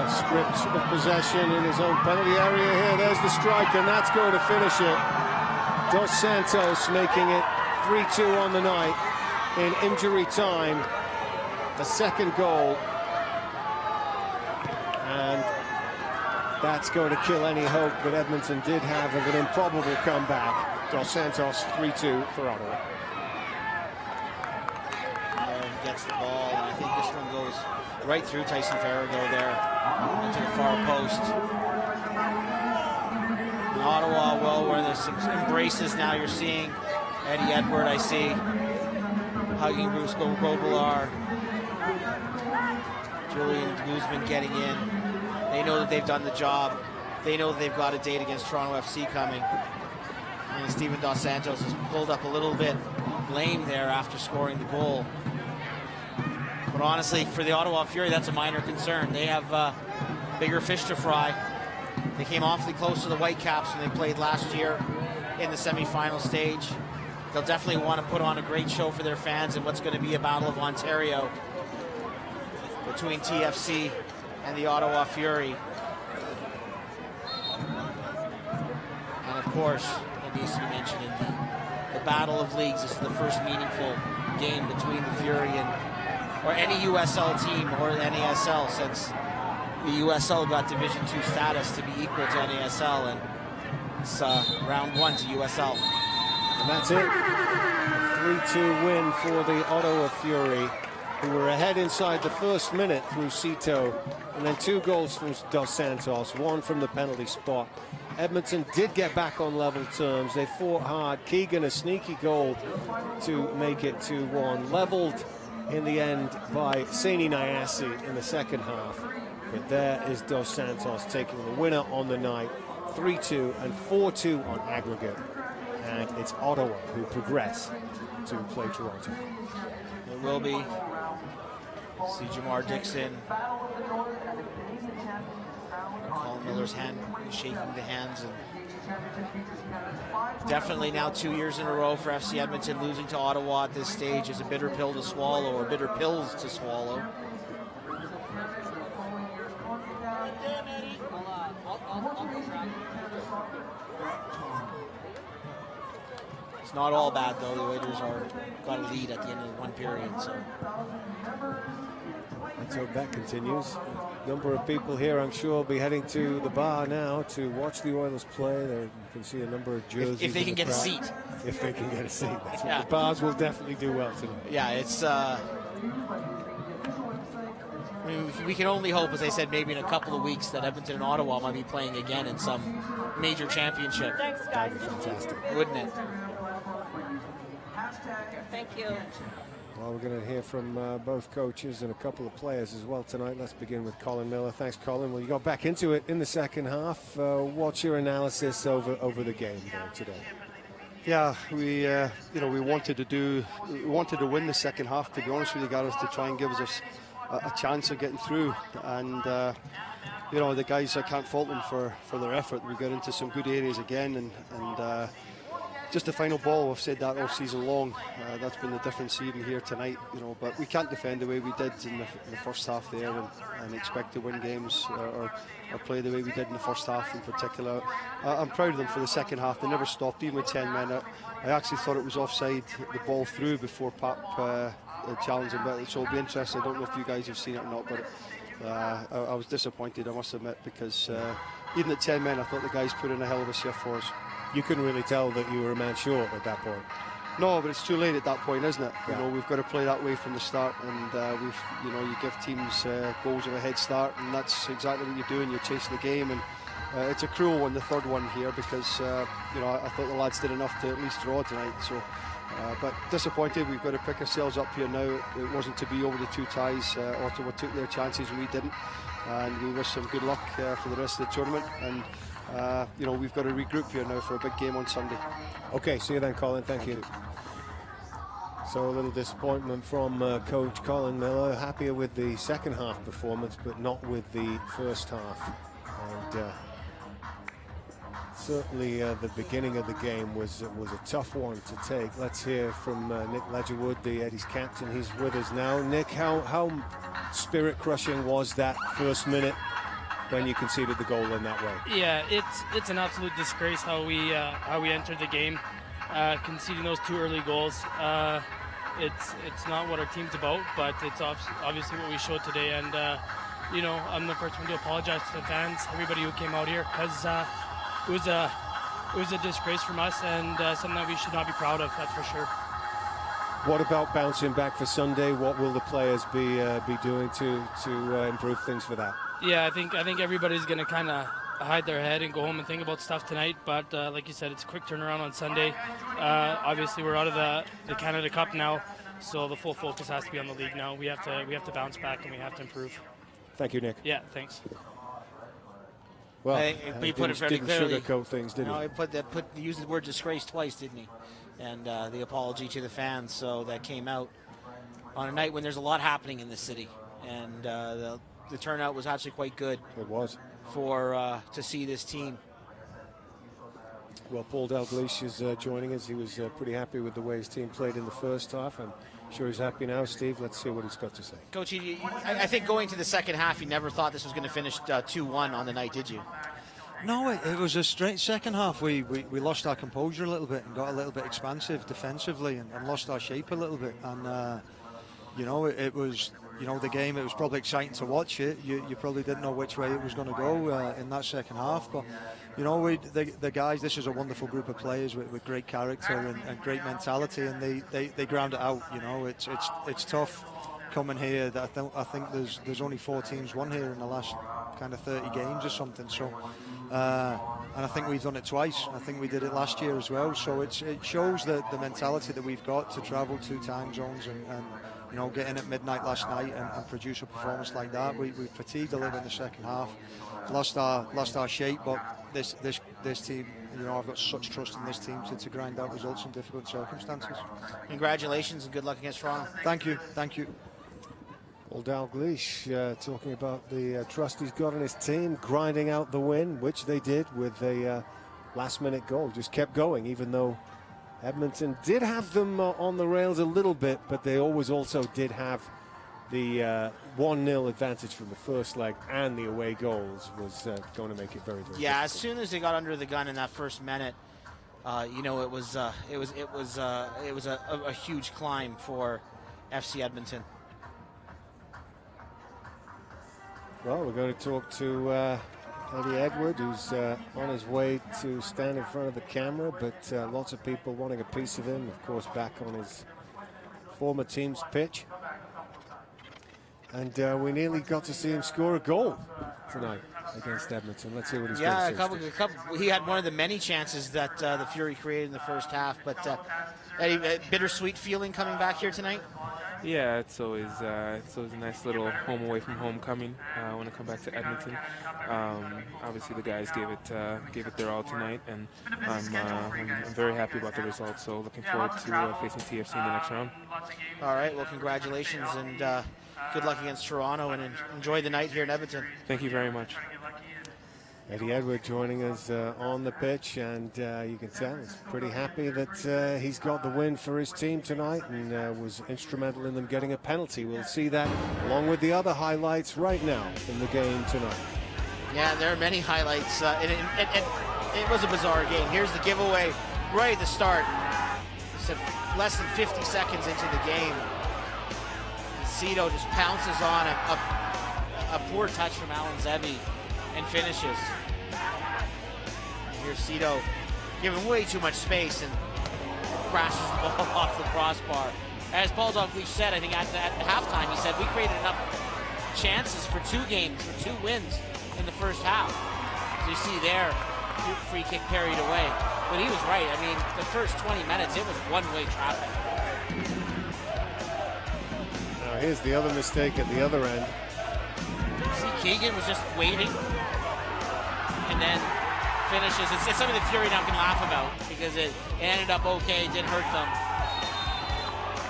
Stripped of possession in his own penalty area here. There's the strike, and that's going to finish it. Dos Santos making it 3-2 on the night in injury time. The second goal. And that's going to kill any hope that Edmonton did have of an improbable comeback. Dos Santos 3-2 for Ottawa. Gets the ball, and I think this one goes right through Tyson Farrago there into the far post. And Ottawa, well, where there's embraces now, you're seeing Eddie Edward, I see, hugging Bruce Gobelar. Julian Guzman getting in. They know that they've done the job. They know that they've got a date against Toronto FC coming. And Steven Dos Santos has pulled up a little bit lame there after scoring the goal. But honestly, for the Ottawa Fury, that's a minor concern. They have bigger fish to fry. They came awfully close to the Whitecaps when they played last year in the semi-final stage. They'll definitely want to put on a great show for their fans in what's going to be a Battle of Ontario between TFC and the Ottawa Fury. And of course, it needs to be mentioned in the Battle of Leagues. This is the first meaningful game between the Fury and or any USL team or NASL since the USL got Division II status to be equal to NASL, and it's round one to USL. And that's it. A 3-2 win for the Ottawa Fury, who were ahead inside the first minute through Cito, and then 2 goals from Dos Santos, 1 from the penalty spot. Edmonton did get back on level terms. They fought hard. Keegan, a sneaky goal to make it 2-1. Leveled in the end by Saini Nyasi in the second half. But there is Dos Santos taking the winner on the night, 3-2 and 4-2 on aggregate. And it's Ottawa who progress to play Toronto. It will be. See Jamar Dixon. Colin Miller's hand, shaking the hands. And definitely now 2 years in a row for FC Edmonton. Losing to Ottawa at this stage is a bitter pill to swallow, or bitter pills to swallow. It's not all bad though. The Oilers got a lead at the end of one period. So let's hope that continues. A number of people here, I'm sure, will be heading to the bar now to watch the Oilers play. There, you can see a number of jerseys. If they can get a seat. If they can get a seat. That's yeah. The bars will definitely do well tonight. Yeah, it's. I mean, we can only hope, as I said, maybe in a couple of weeks that Edmonton and Ottawa might be playing again in some major championship. Thanks, guys. That'd be fantastic. Wouldn't it? Thank you. Well, we're going to hear from both coaches and a couple of players as well tonight. Let's begin with Colin Miller. Thanks, Colin. Well, you got back into it in the second half. What's your analysis over the game today? Yeah, we wanted to win the second half. To be honest with you, guys, to try and give us a chance of getting through. And the guys, I can't fault them for their effort. We got into some good areas again, and just the final ball, I've said that all season long. That's been the difference even here tonight, but we can't defend the way we did in the first half there and expect to win games or play the way we did in the first half in particular. I'm proud of them for the second half. They never stopped, even with 10 men. I actually thought it was offside, the ball through before Pap challenged him, so it'll be interesting. I don't know if you guys have seen it or not, but I was disappointed, I must admit, because even at 10 men, I thought the guys put in a hell of a shift for us. You couldn't really tell that you were a man short at that point. No, but it's too late at that point, isn't it? Yeah. We've got to play that way from the start, and you give teams goals of a head start, and that's exactly what you're doing. You're chasing the game, and it's a cruel one, the third one here, because I thought the lads did enough to at least draw tonight. So, but disappointed. We've got to pick ourselves up here now. It wasn't to be over the two ties. Ottawa took their chances, and we didn't, and we wish them good luck for the rest of the tournament. And we've got to regroup here now for a big game on Sunday. Okay, see you then, Colin. Thank you. So a little disappointment from Coach Colin Miller. Happier with the second half performance, but not with the first half. And certainly the beginning of the game was a tough one to take. Let's hear from Nick Ledgerwood, the Eddie's captain. He's with us now. Nick, how spirit-crushing was that first minute when you conceded the goal in that way? Yeah, it's an absolute disgrace how we entered the game, conceding those two early goals. It's not what our team's about, but it's obviously what we showed today. And I'm the first one to apologize to the fans, everybody who came out here, because it was a disgrace from us and something that we should not be proud of. That's for sure. What about bouncing back for Sunday? What will the players be doing to improve things for that? Yeah, I think everybody's going to kind of hide their head and go home and think about stuff tonight. But like you said, it's a quick turnaround on Sunday. Obviously, we're out of the Canada Cup now, so the full focus has to be on the league now. We have to bounce back and we have to improve. Thank you, Nick. Yeah, thanks. Well, he put it fairly clearly. Didn't sugarcoat things, did he? No, he used the word disgrace twice, didn't he? And the apology to the fans. So that came out on a night when there's a lot happening in the city, and the turnout was actually quite good. It was to see this team. Well, Paul Dalglish is joining us. He was pretty happy with the way his team played in the first half. I'm sure he's happy now. Steve, let's see what he's got to say. Coach, I think going to the second half, you never thought this was going to finish 2-1 on the night, did you? No, it was a straight second half. We lost our composure a little bit and got a little bit expansive defensively and lost our shape a little bit. And, it was... the game, it was probably exciting to watch it. You probably didn't know which way it was going to go in that second half. But, the guys, this is a wonderful group of players with great character and great mentality, and they ground it out. It's tough coming here. That I think there's only 4 teams won here in the last kind of 30 games or something. So, and I think we've done it twice. I think we did it last year as well. So it shows the mentality that we've got to travel 2 time zones and you know, get in at midnight last night and produce a performance like that. We fatigued a little bit in the second half, lost our shape, but this team, you know, I've got such trust in this team to grind out results in difficult circumstances. Congratulations and good luck against Toronto. Thank you. Well, Dalglish talking about the trust he's got in his team, grinding out the win, which they did with a last-minute goal. Just kept going, even though Edmonton did have them on the rails a little bit, but they always also did have the 1-0 advantage from the first leg, and the away goals was going to make it very, very Yeah, difficult. as soon as they got under the gun in that first minute, you know, it was a huge climb for FC Edmonton. Well, we're going to talk to Eddie Edward, who's on his way to stand in front of the camera, but lots of people wanting a piece of him, of course, back on his former team's pitch. And we nearly got to see him score a goal tonight against Edmonton. Let's see what he's Yeah, going to say. he had one of the many chances that the Fury created in the first half, but Eddie, bittersweet feeling coming back here tonight? Yeah, it's always a nice little home away from homecoming when I come back to Edmonton. Obviously, the guys gave it their all tonight, and I'm very happy about the results. So looking forward to facing TFC in the next round. All right, well, congratulations and good luck against Toronto, and enjoy the night here in Edmonton. Thank you very much. Eddie Edward joining us on the pitch, and you can tell he's pretty happy that he's got the win for his team tonight, and was instrumental in them getting a penalty. We'll see that along with the other highlights right now from the game tonight. Yeah, there are many highlights. It was a bizarre game. Here's the giveaway right at the start. Said less than 50 seconds into the game. Cito just pounces on a poor touch from Alan Zebby and finishes. Here's Cito giving way too much space and crashes the ball off the crossbar. As Paul Dalglish said, I think at halftime, he said we created enough chances for 2 games, for 2 wins in the first half. As you see there, free kick parried away. But he was right. I mean, the first 20 minutes, it was one-way traffic. Now here's the other mistake at the other end. See, Keegan was just waiting and then finishes. It's something that Fury now can laugh about because it ended up okay, it didn't hurt them.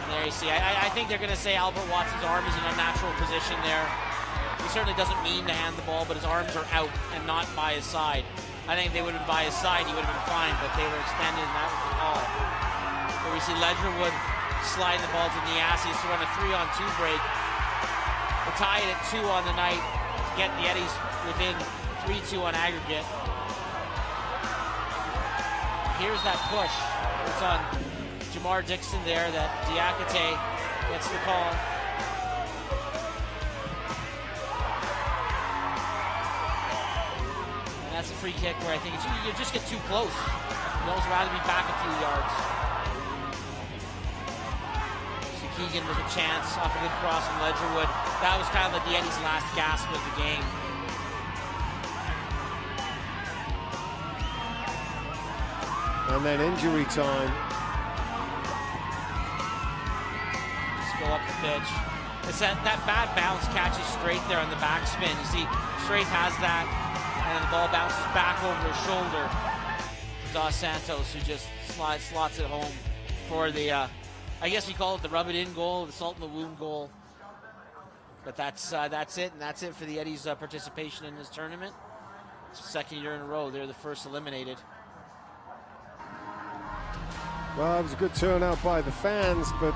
And there you see, I think they're going to say Albert Watson's arm is in a natural position there. He certainly doesn't mean to hand the ball, but his arms are out and not by his side. I think if they would have been by his side, he would have been fine, but they were extended, and that was the call. Here we see Ledgerwood sliding the ball to Niasse to run a 3-on-2 break. They tie it at 2 on the night to get the Eddies within 3-2 on aggregate. Here's that push. It's on Jamar Dixon there that Diakite gets the call. And that's a free kick where I think you just get too close. You'd almost rather be back a few yards. So Keegan with a chance off a good cross from Ledgerwood. That was kind of like the Eddies' last gasp of the game. And then injury time. Just go up the pitch. It's that bad bounce catches Straight there on the backspin. You see, Straight has that, and the ball bounces back over his shoulder to Dos Santos, who just slots it home for the, I guess we call it the rub-it-in goal, the salt-in-the-wound goal. But that's it, and that's it for the Eddies' participation in this tournament. It's the second year in a row. They're the first eliminated. Well, it was a good turnout by the fans, but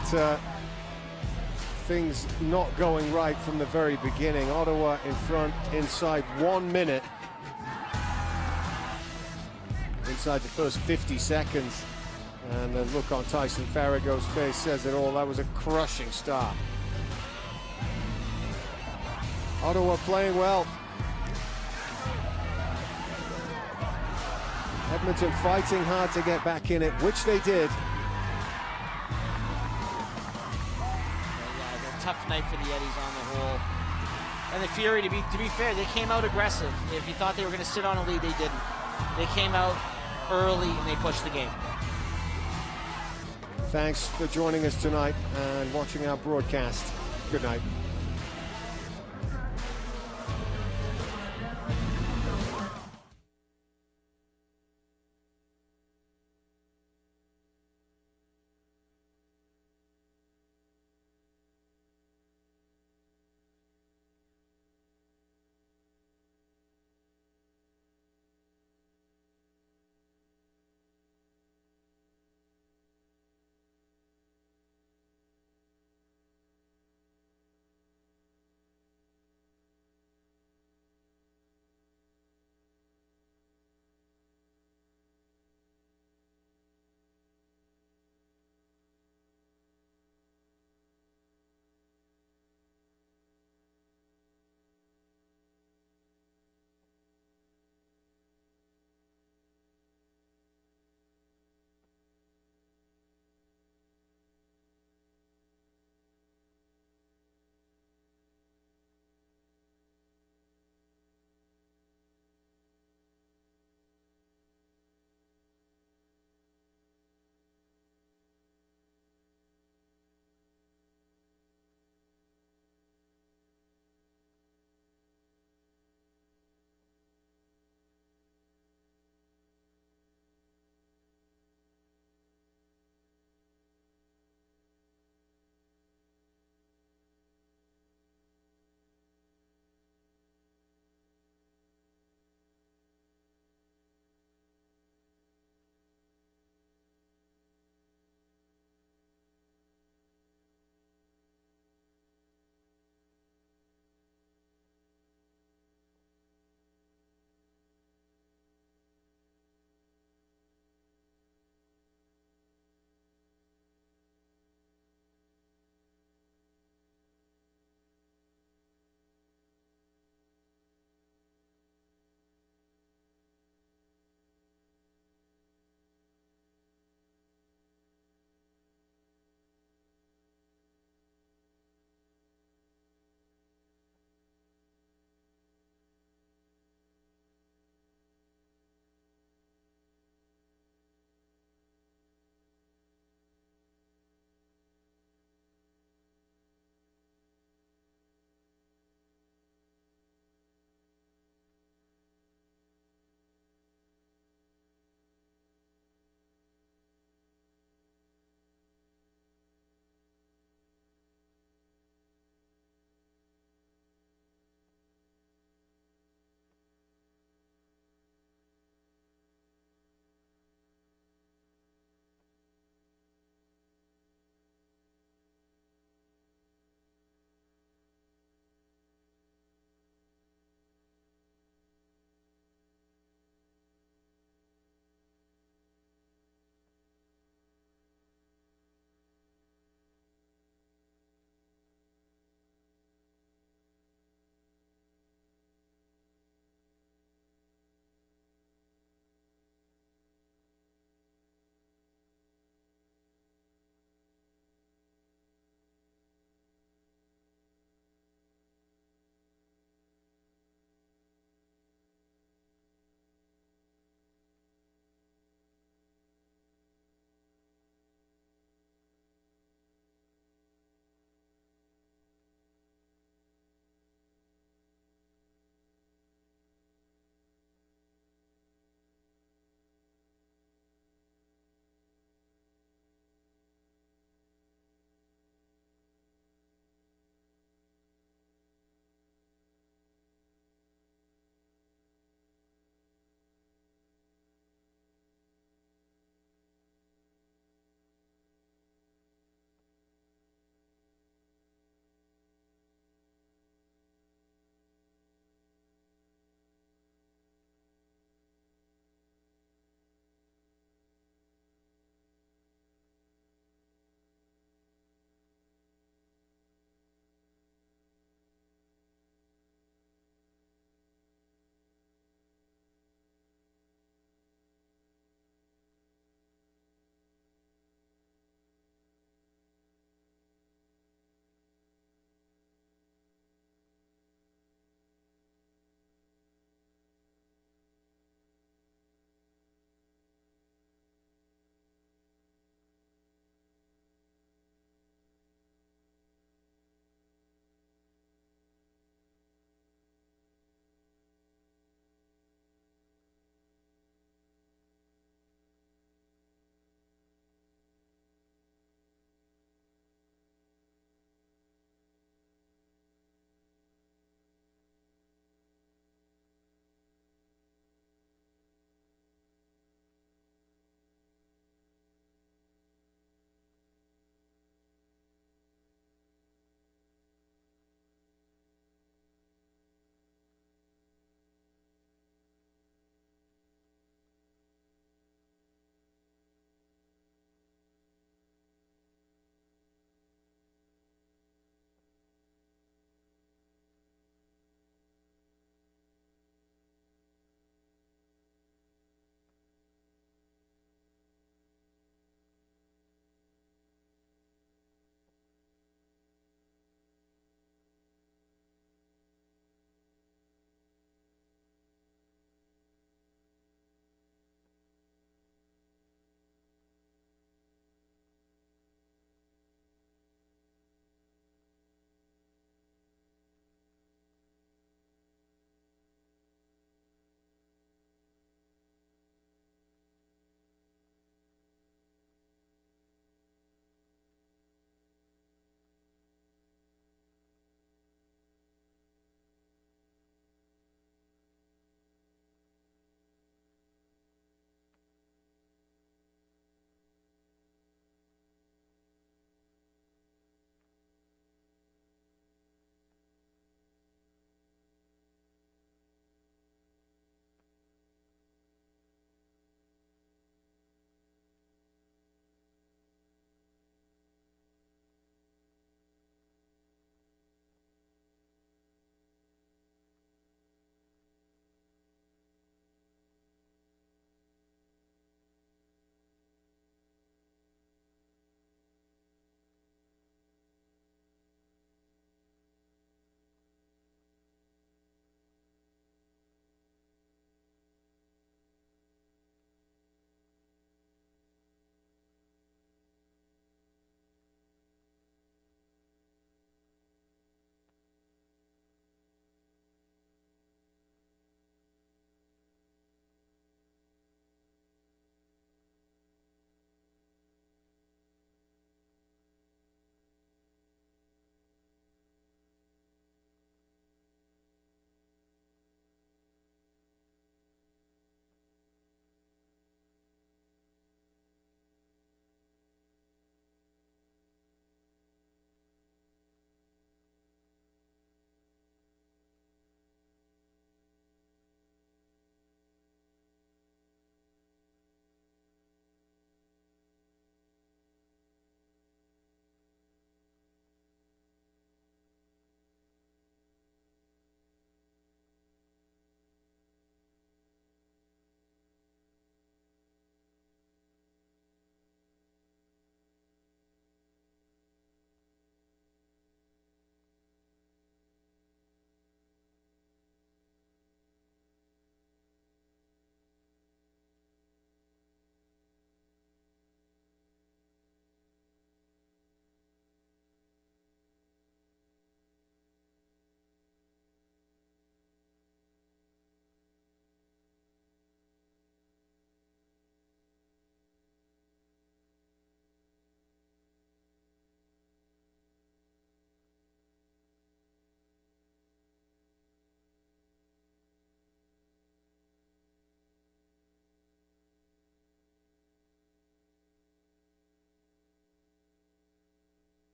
things not going right from the very beginning. Ottawa in front inside 1 minute. Inside the first 50 seconds. And the look on Tyson Farrago's face says it all. That was a crushing start. Ottawa playing well. Edmonton fighting hard to get back in it, which they did. Yeah, a tough night for the Eddies on the whole. And the Fury, to be fair, they came out aggressive. If you thought they were going to sit on a lead, they didn't. They came out early and they pushed the game. Thanks for joining us tonight and watching our broadcast. Good night.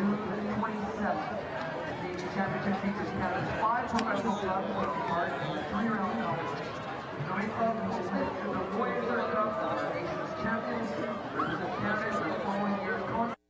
June 27th. The championship features Canada's 5 professional clubs taking part in the 3-round competition. The main club will sit as the Voyager Cup, nation's champions, versus Canada in the following year's